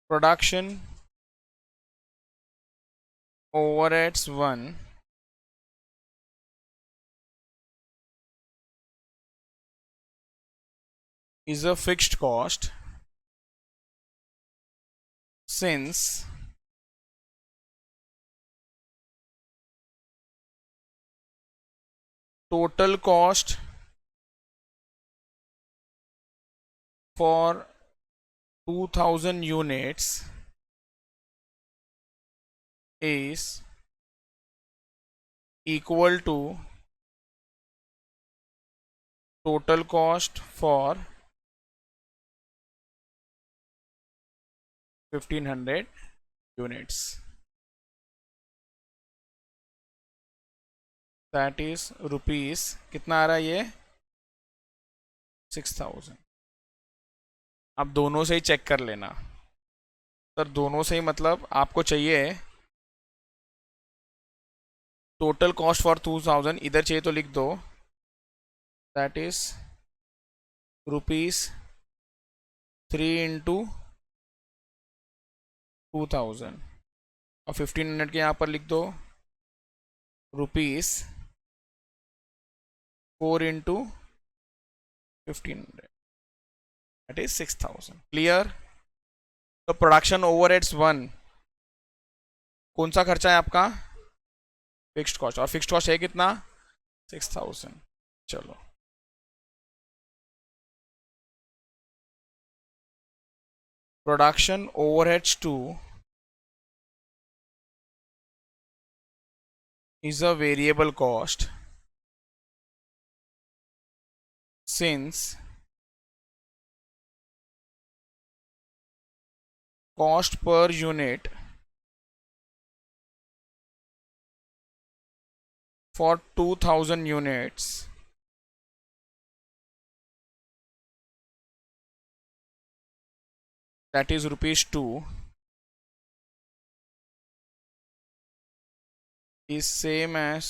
production overheads 1 is a fixed cost since total cost for 2000 units is equal to total cost for 1500 units, that is rupees कितना आ रहा है ये 6000। अब दोनों से ही चेक कर लेना सर, दोनों से ही मतलब आपको चाहिए टोटल कॉस्ट फॉर 2000, इधर चाहिए तो लिख दो दैट इज रुपीज 3 इंटू 2000 और 1500 के यहाँ पर लिख दो rupees 4 into 1500, that is 6000। Clear? तो प्रोडक्शन ओवरहेड्स 1 कौन सा खर्चा है आपका? फिक्स्ड कॉस्ट, और फिक्स्ड कॉस्ट है कितना 6000। चलो production overheads 2 is a variable cost since cost per unit for 2000 units that is rupees 2 is same as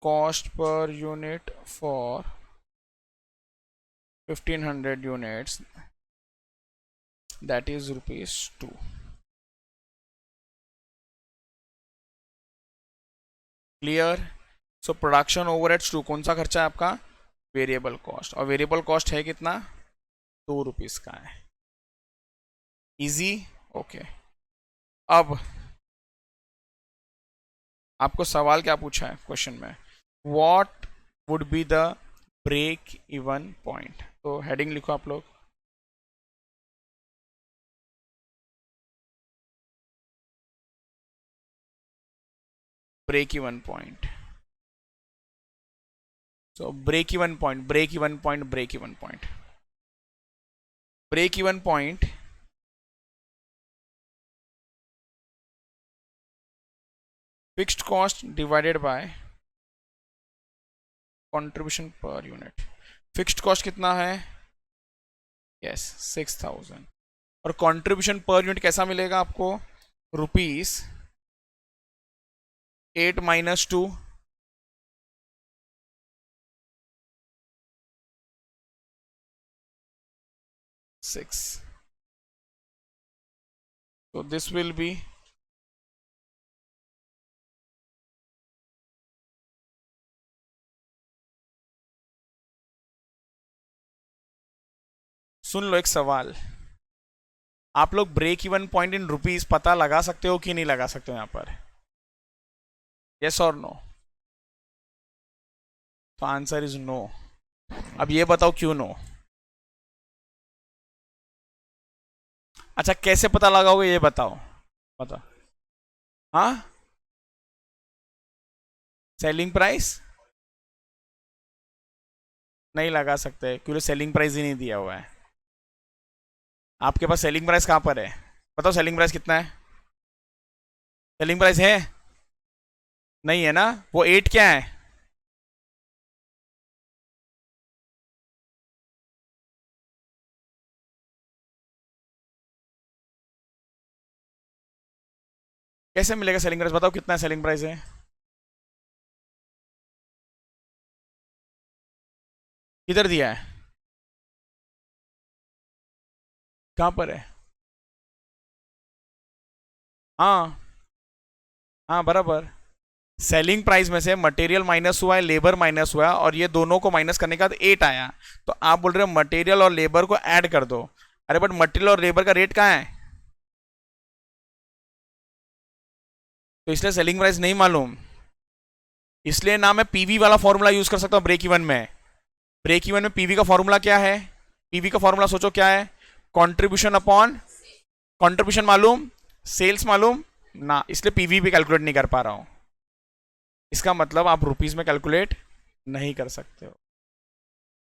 cost per unit for 1500 units that is rupees 2। Clear? So production overheads 2 कौन सा खर्चा है आपका? Variable cost, और variable cost है कितना 2 rupees का है। इजी? ओके। अब आपको सवाल क्या पूछा है क्वेश्चन में, what would be the break even point. तो हेडिंग लिखो आप लोग, break even point. So break even point, break even point, break even point, break even point fixed cost divided by contribution per unit. Fixed cost कितना है? Yes 6000, और contribution per unit कैसा मिलेगा आपको? Rupees 8 minus 2 6, so this will be सुन लो एक सवाल, आप लोग break even point in rupees पता लगा सकते हो कि नहीं लगा सकते हो यहाँ पर? यस और नो? तो आंसर इज नो। अब ये बताओ क्यों नो? अच्छा कैसे पता लगाओगे ये बताओ, बताओ। हाँ, सेलिंग प्राइस नहीं लगा सकते क्योंकि सेलिंग प्राइस ही नहीं दिया हुआ है। आपके पास सेलिंग प्राइस कहाँ पर है? बताओ सेलिंग प्राइस कितना है? सेलिंग प्राइस है नहीं है ना? वो 8 क्या है? कैसे मिलेगा सेलिंग प्राइस? बताओ कितना सेलिंग प्राइस है? किधर दिया है? कहाँ पर है? हाँ हाँ बराबर। सेलिंग प्राइस में से मटेरियल माइनस हुआ है, लेबर माइनस हुआ है, और ये दोनों को माइनस करने के बाद 8 आया। तो आप बोल रहे हो मटेरियल और लेबर को ऐड कर दो। अरे बट मटेरियल और लेबर का रेट कहाँ है? तो इसलिए सेलिंग प्राइस नहीं मालूम। इसलिए ना मैं पीवी वाला फॉर्मूला यूज कर सकता हूँ ब्रेक इवन में। ब्रेक इवन में पीवी का फॉर्मूला क्या है? पीवी का फॉर्मूला सोचो क्या है? कंट्रीब्यूशन अपॉन कंट्रीब्यूशन मालूम, सेल्स मालूम ना, इसलिए पीवी भी कैलकुलेट नहीं कर पा रहा हूं। इसका मतलब आप रुपीज में कैलकुलेट नहीं कर सकते हो।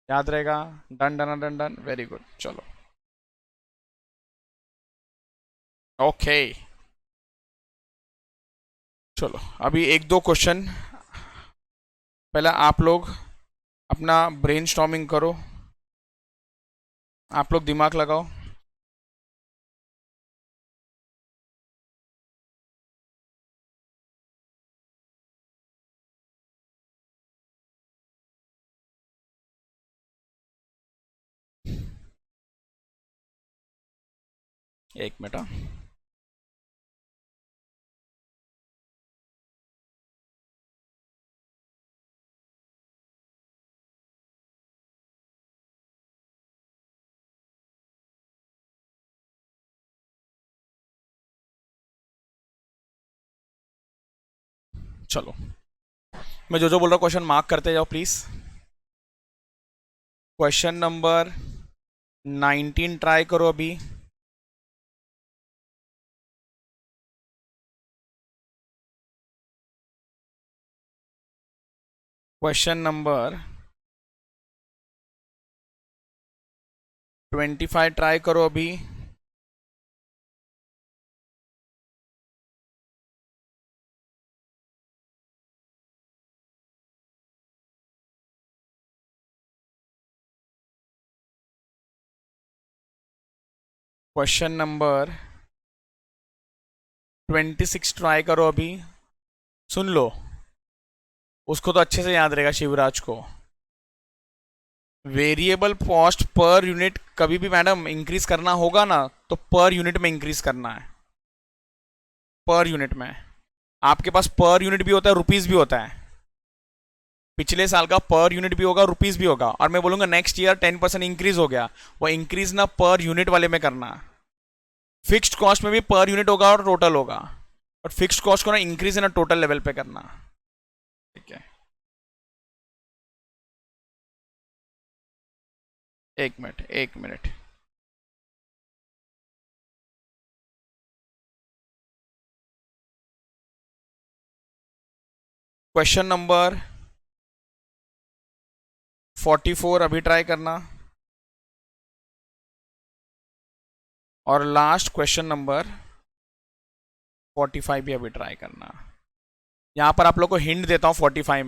याद रहेगा? Done done done done, very good. चलो ओके, चलो अभी एक दो क्वेश्चन। पहले आप लोग अपना ब्रेनस्टॉर्मिंग करो, आप लोग दिमाग लगाओ। एक मिनट हाँ। चलो मैं जो बोल रहा हूँ क्वेश्चन मार्क करते जाओ प्लीज। क्वेश्चन नंबर 19 ट्राई करो अभी। क्वेश्चन नंबर 25 ट्राई करो अभी। क्वेश्चन नंबर 26 ट्राई करो अभी। सुन लो, उसको तो अच्छे से याद रहेगा शिवराज को। वेरिएबल कॉस्ट पर यूनिट कभी भी मैडम इंक्रीज करना होगा ना, तो पर यूनिट में इंक्रीज करना है। पर यूनिट में आपके पास पर यूनिट भी होता है, रुपीस भी होता है। पिछले साल का पर यूनिट भी होगा, रुपीस भी होगा, और मैं बोलूंगा नेक्स्ट ईयर 10% इंक्रीज हो गया, वो इंक्रीज ना पर यूनिट वाले में करना। फिक्स्ड कॉस्ट में भी पर यूनिट होगा और टोटल होगा, और फिक्स्ड कॉस्ट को ना इंक्रीज है ना टोटल लेवल पे करना। ठीक है, एक मिनट एक मिनट। क्वेश्चन नंबर 44 अभी ट्राई करना, और लास्ट क्वेश्चन नंबर 45 भी अभी ट्राई करना। यहां पर आप लोग को हिंट देता हूं। 45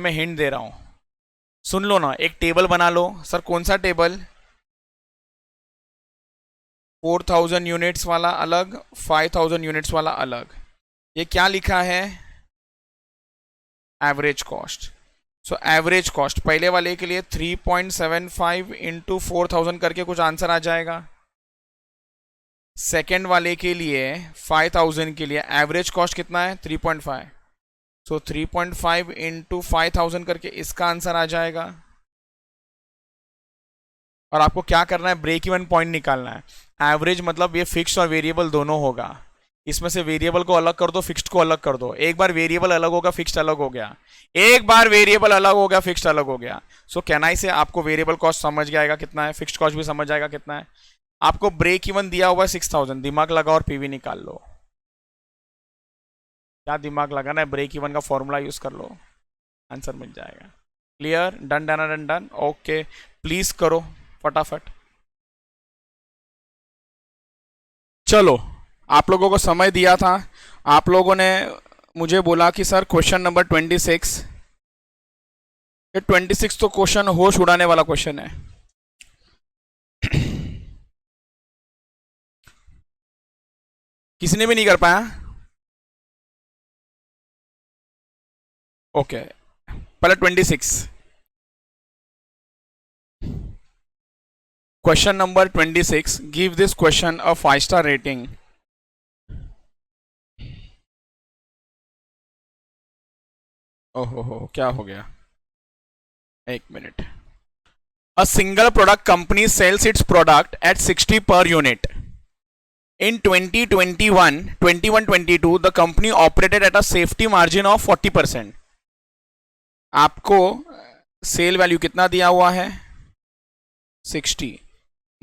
में हिंट दे रहा हूं, सुन लो ना। एक टेबल बना लो। सर कौन सा टेबल? 4000 यूनिट्स वाला अलग, 5000 यूनिट्स वाला अलग। ये क्या लिखा है? Average cost. So average cost पहले वाले के लिए 3.75 इंटू 4000 करके कुछ आंसर आ जाएगा। सेकेंड वाले के लिए 5000 के लिए एवरेज कॉस्ट कितना है? 3.5। सो 3.5 इंटू 5000 करके इसका आंसर आ जाएगा। और आपको क्या करना है? ब्रेक इवन पॉइंट निकालना है। एवरेज मतलब ये फिक्स और वेरिएबल दोनों होगा। इसमें से वेरिएबल को अलग कर दो, फिक्स्ड को अलग कर दो। एक बार वेरिएबल अलग होगा, फिक्स्ड अलग हो गया। एक बार वेरिएबल अलग हो गया, फिक्स्ड अलग हो गया। सो कैनाई से आपको वेरिएबल कॉस्ट समझ गया आएगा कितना है, फिक्स्ड कॉस्ट भी समझ जाएगा कितना है। आपको ब्रेक इवन दिया हुआ है 6000, दिमाग लगाओ और पीवी निकाल लो। क्या दिमाग लगाना है? ब्रेक इवन का फॉर्मूला यूज कर लो, आंसर मिल जाएगा। Clear? Done done done done. Okay, please करो फटाफट। चलो, आप लोगों को समय दिया था, आप लोगों ने मुझे बोला कि सर क्वेश्चन नंबर 26, ये 26 तो क्वेश्चन होश उड़ाने वाला क्वेश्चन है। किसी ने भी नहीं कर पाया? ओके, पहले 26, question number 26, give this question a 5 star rating. ओहो, क्या हो गया? एक minute. A single product company sells its product at 60 per unit in 2021-22 the company operated at a safety margin of 40%। आपको सेल वैल्यू कितना दिया हुआ है? 60।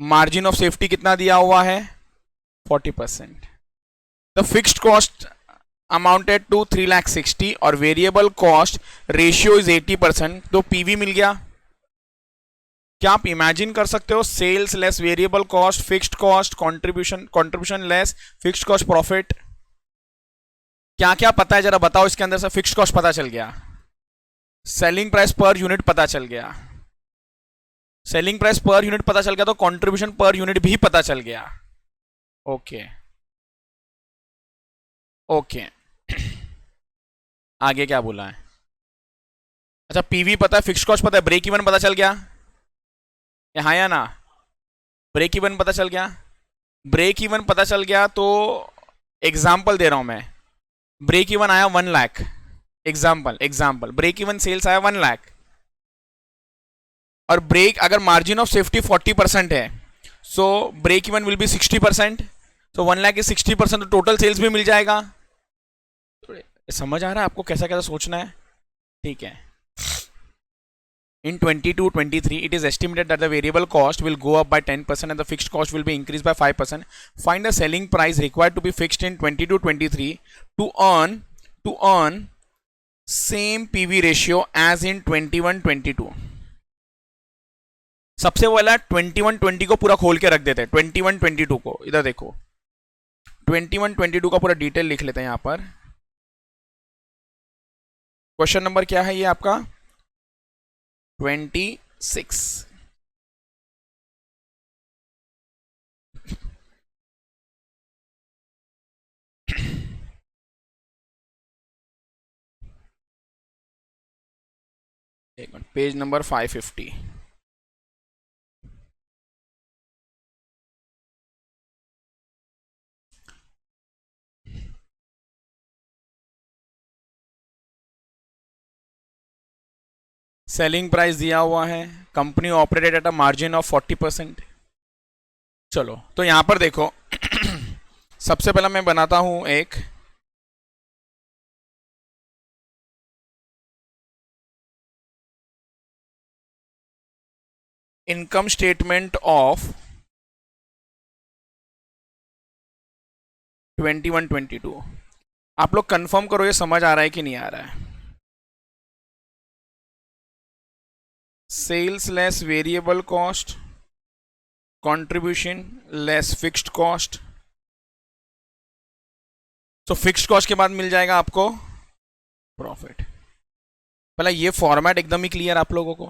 मार्जिन ऑफ सेफ्टी कितना दिया हुआ है? 40%। The fixed cost amounted to 3,60,000 और वेरिएबल कॉस्ट रेशियो इज 80%। तो पीवी मिल गया। क्या आप इमेजिन कर सकते हो? Sales less variable cost, fixed cost, contribution less fixed cost profit. क्या क्या पता है जरा बताओ इसके अंदर से? फिक्स्ड कॉस्ट पता चल गया, सेलिंग प्राइस पर यूनिट पता चल गया, सेलिंग प्राइस पर यूनिट पता चल गया, तो कंट्रीब्यूशन पर यूनिट भी पता चल गया। ओके ओके, आगे क्या बोला है? अच्छा, पीवी पता है, फिक्स्ड कॉस्ट पता है, ब्रेक इवन पता चल गया, हाँ या ना? ब्रेक इवन पता चल गया, ब्रेक इवन पता चल गया। तो एग्जाम्पल दे रहा हूं मैं, ब्रेक इवन आया 1 lakh, example break even sales आया 1 लाख, और ब्रेक अगर मार्जिन ऑफ सेफ्टी 40% है, सो ब्रेक इवन विल बी 60%। तो 1 लाख की 60%, तो टोटल सेल्स भी मिल जाएगा। समझ आ रहा है आपको कैसा कैसा सोचना है? ठीक है। In 22-23, it is estimated that the variable cost will go up by 10% and the fixed cost will be increased by 5%. Find the selling price required to be fixed in 22-23 to earn same PV ratio as in 21-22। सबसे पहला 21-20 को पूरा खोल के रख देते हैं। 21-22 को इधर देखो, 21-22 का पूरा डिटेल लिख लेते हैं यहां पर। क्वेश्चन नंबर क्या है ये आपका? 26। एक minute, page number 550। Selling price दिया हुआ है, company operated at a margin of 40%। चलो तो यहां पर देखो, सबसे पहला मैं बनाता हूं एक इनकम स्टेटमेंट ऑफ 21-22। आप लोग कंफर्म करो ये समझ आ रहा है कि नहीं आ रहा है? Sales less variable cost, contribution less fixed cost. तो फिक्स्ड कॉस्ट के बाद मिल जाएगा आपको प्रॉफिट। पहले ये फॉर्मेट एकदम ही क्लियर आप लोगों को?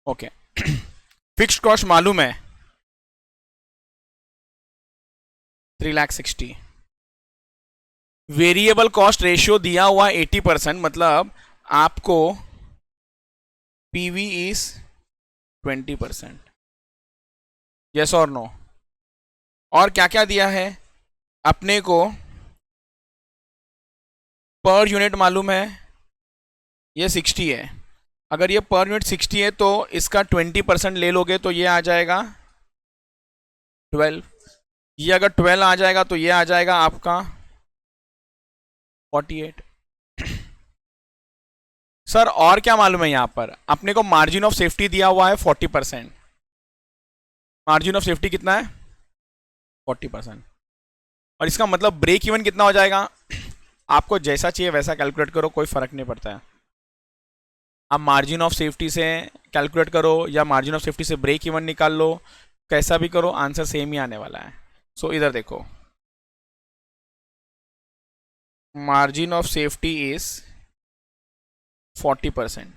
ओके। फिक्स्ड कॉस्ट मालूम है 3,60,000। वेरिएबल कॉस्ट रेशियो दिया हुआ 80%, मतलब आपको पीवी इज 20%। यस और नो? और क्या क्या दिया है अपने को? पर यूनिट मालूम है ये 60 है। अगर ये पर यूनिट 60 है तो इसका 20% ले लोगे तो ये आ जाएगा 12। ये अगर 12 आ जाएगा तो ये आ जाएगा आपका 48। सर और क्या मालूम है? यहां पर अपने को मार्जिन ऑफ सेफ्टी दिया हुआ है 40%। मार्जिन ऑफ सेफ्टी कितना है? 40%। और इसका मतलब ब्रेक इवन कितना हो जाएगा? आपको जैसा चाहिए वैसा कैलकुलेट करो, कोई फर्क नहीं पड़ता है। आप मार्जिन ऑफ सेफ्टी से कैलकुलेट करो या मार्जिन ऑफ सेफ्टी से ब्रेक इवन निकाल लो, कैसा भी करो आंसर सेम ही आने वाला है। सो इधर देखो, margin of safety is 40%,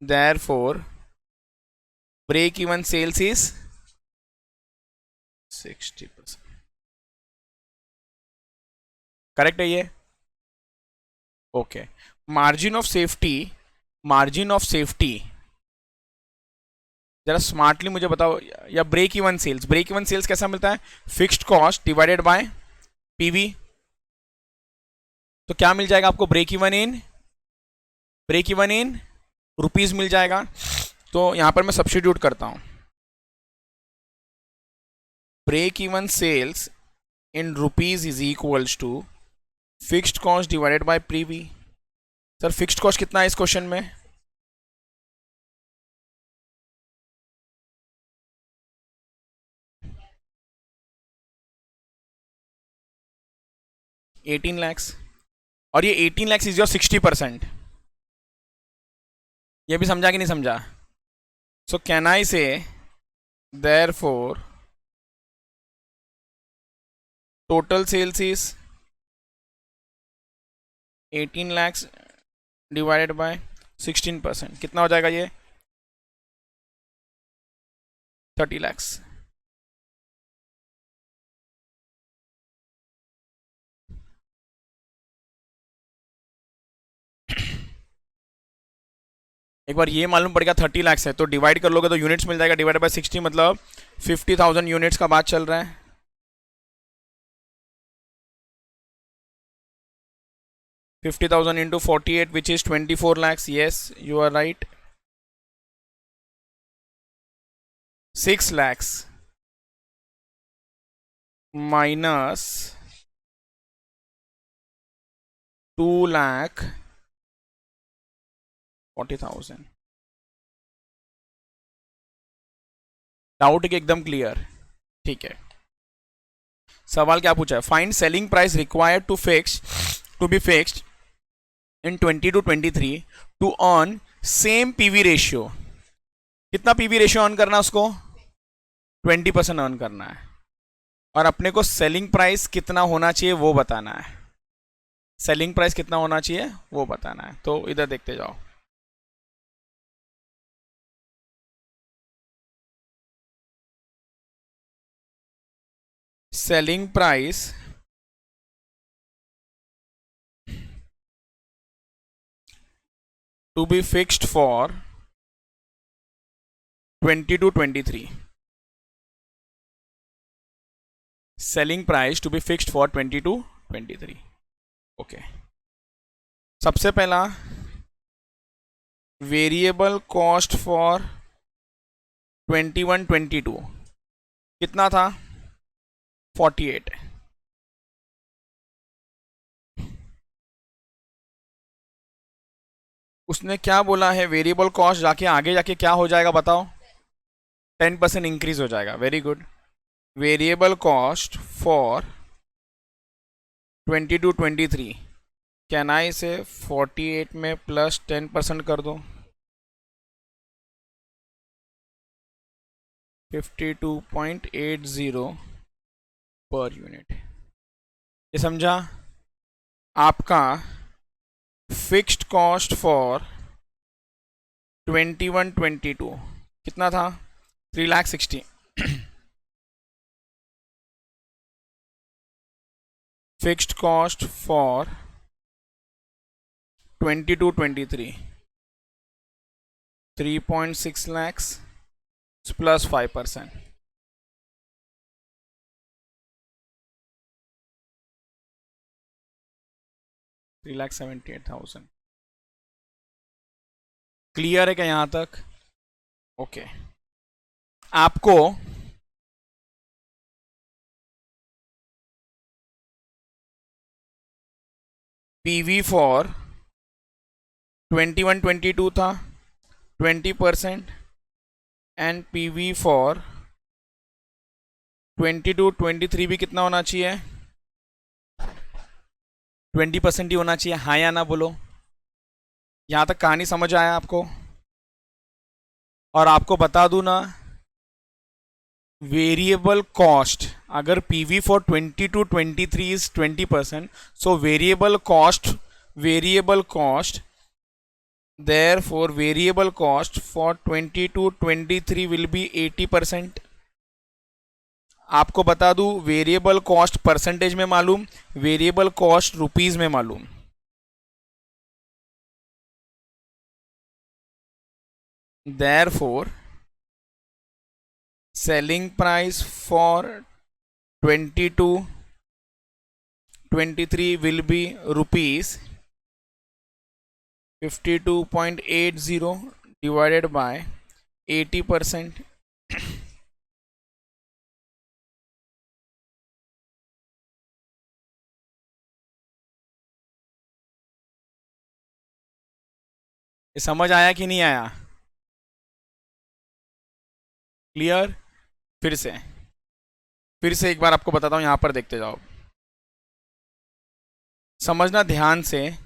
therefore break even sales is 60%। Correct है ये? Okay. Margin of safety, margin of safety जरा स्मार्टली मुझे बताओ, या break even sales, break even sales कैसा मिलता है? Fixed cost divided by PV. तो क्या मिल जाएगा आपको? ब्रेक इवन इन रुपीज मिल जाएगा। तो यहां पर मैं सब्स्टिट्यूट करता हूं, break even sales in rupees is equals to fixed cost divided by PV. Sir fixed cost कितना है इस क्वेश्चन में? $18 लाख। और ये 18 लाख इज योर 60%। ये भी समझा कि नहीं समझा? सो can I say therefore total sales is 18 lakhs divided by 16%। कितना हो जाएगा ये? 30 lakhs। एक बार ये मालूम पड़ गया 30 lakhs है, तो डिवाइड कर लोगे तो यूनिट्स मिल जाएगा। डिवाइड बाय 60 मतलब 50,000 यूनिट्स का बात चल रहा है। 50,000 into 48 which is 24 lakhs। yes, you are right। 6 lakhs minus 2,40,000। Doubt है कि एकदम क्लियर? ठीक है। सवाल क्या पूछा है? Find selling price required to be fixed in 20 to 23 to earn same PV ratio. कितना पीवी रेशियो अर्न करना है उसको? 20% अर्न करना है। और अपने को सेलिंग प्राइस कितना होना चाहिए वो बताना है। सेलिंग प्राइस कितना होना चाहिए वो बताना है। तो इधर देखते जाओ। Selling price to be fixed for 20 to 23। selling price to be fixed for 20 to 23। Okay. सबसे पहला वेरिएबल कॉस्ट फॉर 21 22 कितना था? 48। उसने क्या बोला है? वेरिएबल कॉस्ट जाके आगे जाके क्या हो जाएगा बताओ? 10% इंक्रीज हो जाएगा। Very good. Variable cost for 20 to 23 can I से 48 में प्लस 10% कर दो, 52.80 पर यूनिट। ये समझा? आपका फिक्स्ड कॉस्ट फॉर 21 22 कितना था? 3,60,000। Fixed cost for 20 to 23 3.6 lakhs plus 5%। 3,78,000। Clear है क्या यहां तक? ओके। आपको पीवी फॉर 21 22 था 20%, एंड पीवी फॉर 22 23 भी कितना होना चाहिए? 20% ही होना चाहिए। हाँ या ना बोलो। यहां तक कहानी समझ आया आपको? और आपको बता दूं ना, वेरिएबल कॉस्ट अगर PV for 20 to 23 is 20%, so variable cost therefore variable cost for 20 to 23 will be 80%। आपको बता दूं, वेरिएबल कॉस्ट परसेंटेज में मालूम, वेरिएबल कॉस्ट रुपीज में मालूम। Therefore, selling price for 22, 23 will be rupees 52.80 divided by 80%. ये समझ आया कि नहीं आया? क्लियर? फिर से एक बार आपको बताता हूं, यहां पर देखते जाओ, समझना ध्यान से।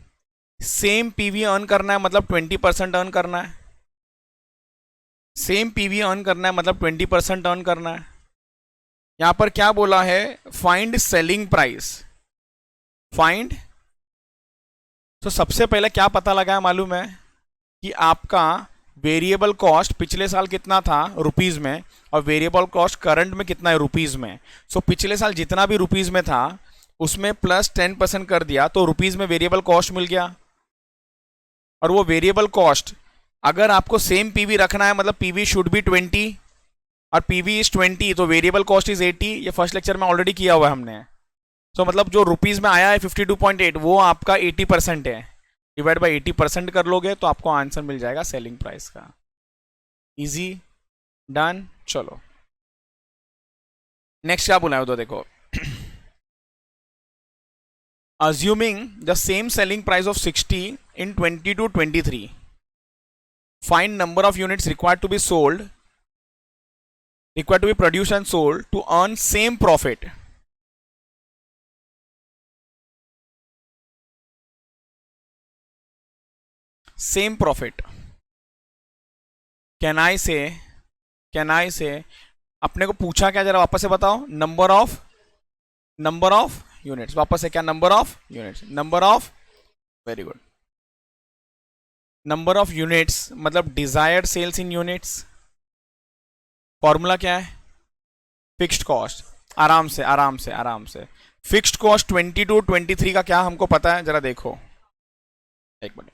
सेम पीवी अर्न करना है मतलब 20% अर्न करना है। सेम पीवी अर्न करना है मतलब 20% अर्न करना है। यहां पर क्या बोला है? Find selling price. फाइंड, तो सबसे पहले क्या पता लगा है मालूम है? कि आपका वेरिएबल कॉस्ट पिछले साल कितना था रुपीज में, और वेरिएबल कॉस्ट करंट में कितना है रुपीज में। सो पिछले साल जितना भी रुपीज में था उसमें प्लस 10% कर दिया तो रुपीज में वेरिएबल कॉस्ट मिल गया। और वो वेरिएबल कॉस्ट अगर आपको सेम पीवी रखना है मतलब पीवी शुड बी 20 और पीवी इज 20, तो वेरिएबल कॉस्ट इज 80। ये फर्स्ट लेक्चर में ऑलरेडी किया हुआ है हमने। सो मतलब जो रुपीज में आया है 52.8 वो आपका 80% है। डिवाइड बाई 80% कर लोगे तो आपको आंसर मिल जाएगा सेलिंग प्राइस का। Easy, done. चलो नेक्स्ट क्या बोला है उधर देखो। assuming the same selling price of 60 in 22-23, find number of units required to be produced and sold to earn same profit. Same profit. Can I say अपने को पूछा क्या, जरा वापस से बताओ। नंबर ऑफ यूनिट्स, वापस से क्या? Number of units, number of, very good, number of units मतलब desired sales in units. Formula क्या है? Fixed cost. आराम से फिक्स्ड कॉस्ट 22-23 का क्या हमको पता है, जरा देखो एक मिनट।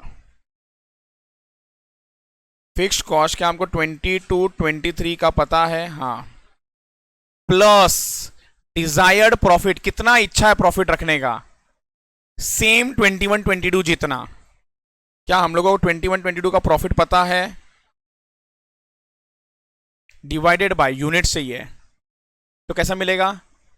फिक्स्ड कॉस्ट क्या हमको 22-23 का पता है? हाँ, प्लस डिजायर्ड प्रॉफिट, कितना इच्छा है प्रॉफिट रखने का, सेम 21-22 जितना। क्या हम लोगों को 21-22 का प्रॉफिट पता है? डिवाइडेड बाय यूनिट चाहिए, तो कैसा मिलेगा?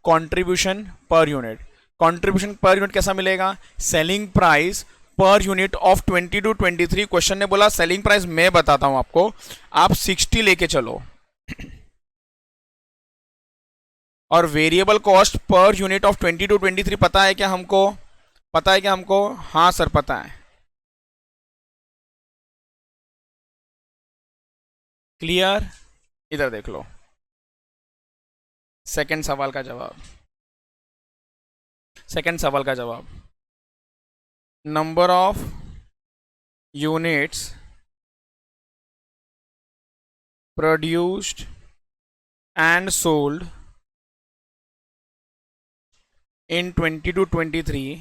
Contribution per unit. Contribution per unit कैसा मिलेगा? Selling price per unit of 22-23। Question ने बोला सेलिंग प्राइस, मैं बताता हूं आपको, आप 60 लेके चलो। और variable cost per unit of 22-23 पता है क्या हमको? पता है क्या हमको? हाँ सर पता है। क्लियर? इधर देख लो सेकंड सवाल का जवाब। Number of units produced and sold in 22-23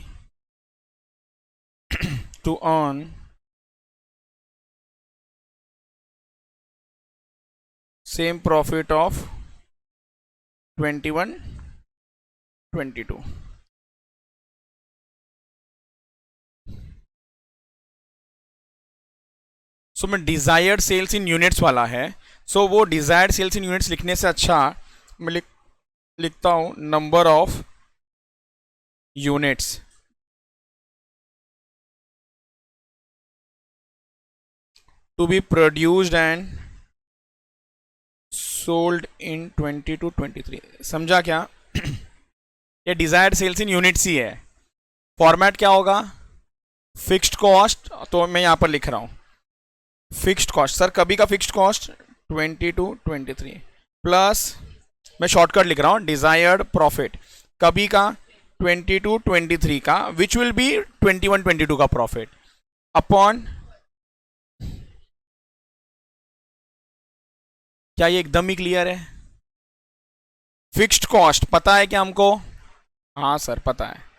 to earn same profit of 21-22। सो मैं डिजायर्ड सेल्स इन यूनिट्स वाला है, सो वो डिजायर्ड सेल्स इन यूनिट्स लिखने से अच्छा मैं लिखता हूं number of units to be produced and sold in 22-23। समझा क्या? ये डिजायर्ड सेल्स इन यूनिट्स ही है। फॉर्मेट क्या होगा? फिक्स्ड कॉस्ट, तो मैं यहां पर लिख रहा हूं फिक्स्ड कॉस्ट। सर कभी का फिक्स्ड कॉस्ट 22-23 प्लस, मैं शॉर्टकट लिख रहा हूं, डिजायर्ड प्रॉफिट कभी का 22-23 का, विच विल बी 21-22 का प्रॉफिट, अपॉन, क्या ये एकदम ही क्लियर है? फिक्स्ड कॉस्ट पता है क्या हमको? हाँ सर पता है,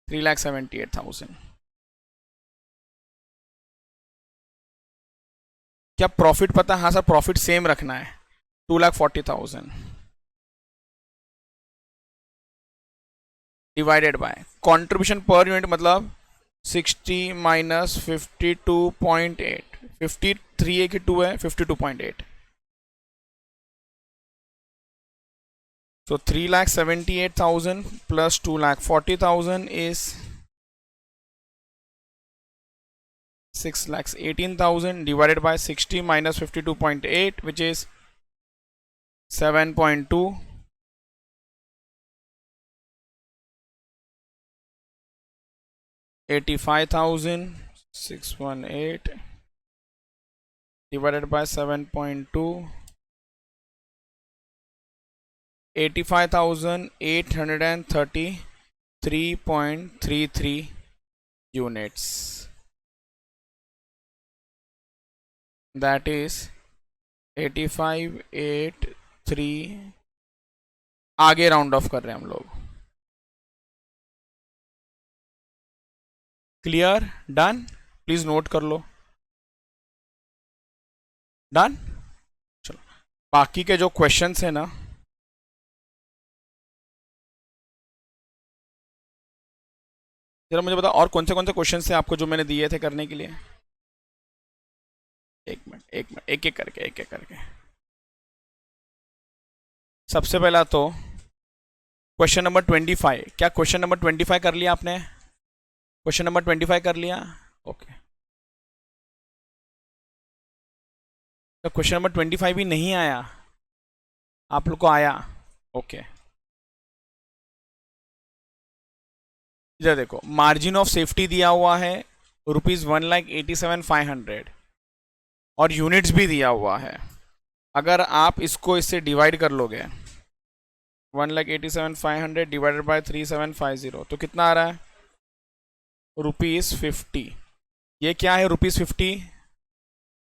3,78,000। क्या प्रॉफिट पता है? हाँ सर प्रॉफिट सेम रखना है, 2,40,000 divided by contribution per unit मतलब 60 माइनस 52.8, 53 है कि 2 है, 52.8। So 3,78,000 plus 2,40,000 is 6,18,000 divided by 60 minus 52.8, which is 7.2. 85,618 divided by 7.2, 85,833.33 units. That is 85,833, आगे राउंड ऑफ कर रहे हैं हम लोग। क्लियर? डन? प्लीज नोट कर लो। डन? चलो बाकी के जो क्वेश्चंस है ना, जरा मुझे बता और कौन से क्वेश्चन थे आपको जो मैंने दिए थे करने के लिए। एक मिनट एक एक करके। सबसे पहला तो क्वेश्चन नंबर 25, क्या क्वेश्चन नंबर 25 कर लिया आपने? क्वेश्चन नंबर 25 कर लिया? ओके। तो क्वेश्चन नंबर 25 भी नहीं आया आप लोग को? आया? ओके। इधर देखो, मार्जिन ऑफ सेफ्टी दिया हुआ है ₹1,87,500 और यूनिट्स भी दिया हुआ है। अगर आप इसको इससे डिवाइड कर लोगे 1,87,500 डिवाइडेड बाय 3,750 तो कितना आ रहा है? ₹50। ये क्या है ₹50?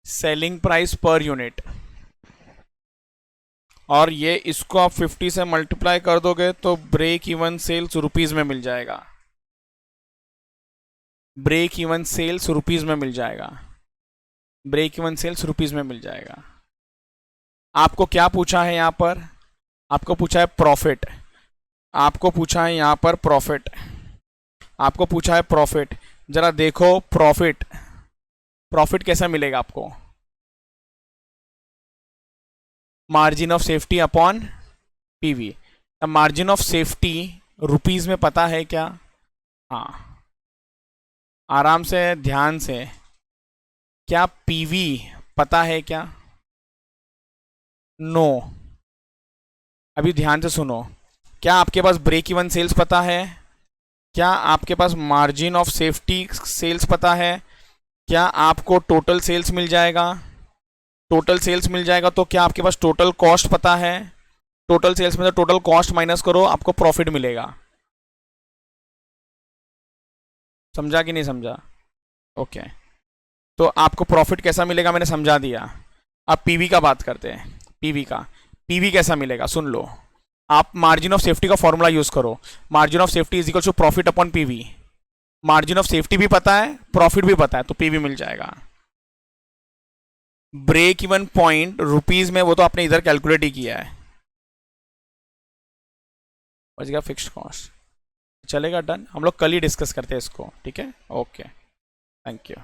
Selling price per unit. और ये इसको आप 50 से मल्टीप्लाई कर दोगे तो ब्रेक इवन सेल्स रुपीज में मिल जाएगा। ब्रेक इवन सेल्स रुपीज में मिल जाएगा। ब्रेक इवन सेल्स रुपीज में मिल जाएगा। आपको क्या पूछा है यहाँ पर? आपको पूछा है प्रॉफिट। आपको पूछा है यहाँ पर प्रॉफिट। आपको पूछा है प्रॉफिट। जरा देखो प्रॉफिट, प्रॉफिट कैसा मिलेगा आपको? Margin of safety upon PV. Margin of safety rupees में पता है क्या? हाँ, आराम से ध्यान से। क्या पीवी पता है क्या? नो। अभी ध्यान से सुनो। क्या आपके पास ब्रेक इवन सेल्स पता है? क्या आपके पास मार्जिन ऑफ सेफ्टी सेल्स पता है? क्या आपको टोटल सेल्स मिल जाएगा? टोटल सेल्स मिल जाएगा तो क्या आपके पास टोटल कॉस्ट पता है? टोटल सेल्स में तो टोटल कॉस्ट माइनस करो, आपको प्रॉफिट मिलेगा। समझा कि नहीं समझा? ओके। तो आपको प्रॉफिट कैसा मिलेगा मैंने समझा दिया। अब पीवी का बात करते हैं। पीवी का, पीवी कैसा मिलेगा सुन लो। आप मार्जिन ऑफ सेफ्टी का फॉर्मूला यूज करो। Margin of safety is equal to profit upon PV. Margin of safety भी पता है, प्रॉफिट भी पता है, तो पीवी मिल जाएगा। ब्रेक इवन पॉइंट रुपीज में वो तो आपने इधर कैलकुलेट ही किया है। बच गया फिक्स्ड कॉस्ट। चलेगा? डन। हम लोग कल ही डिस्कस करते हैं इसको, ठीक है? Okay, thank you.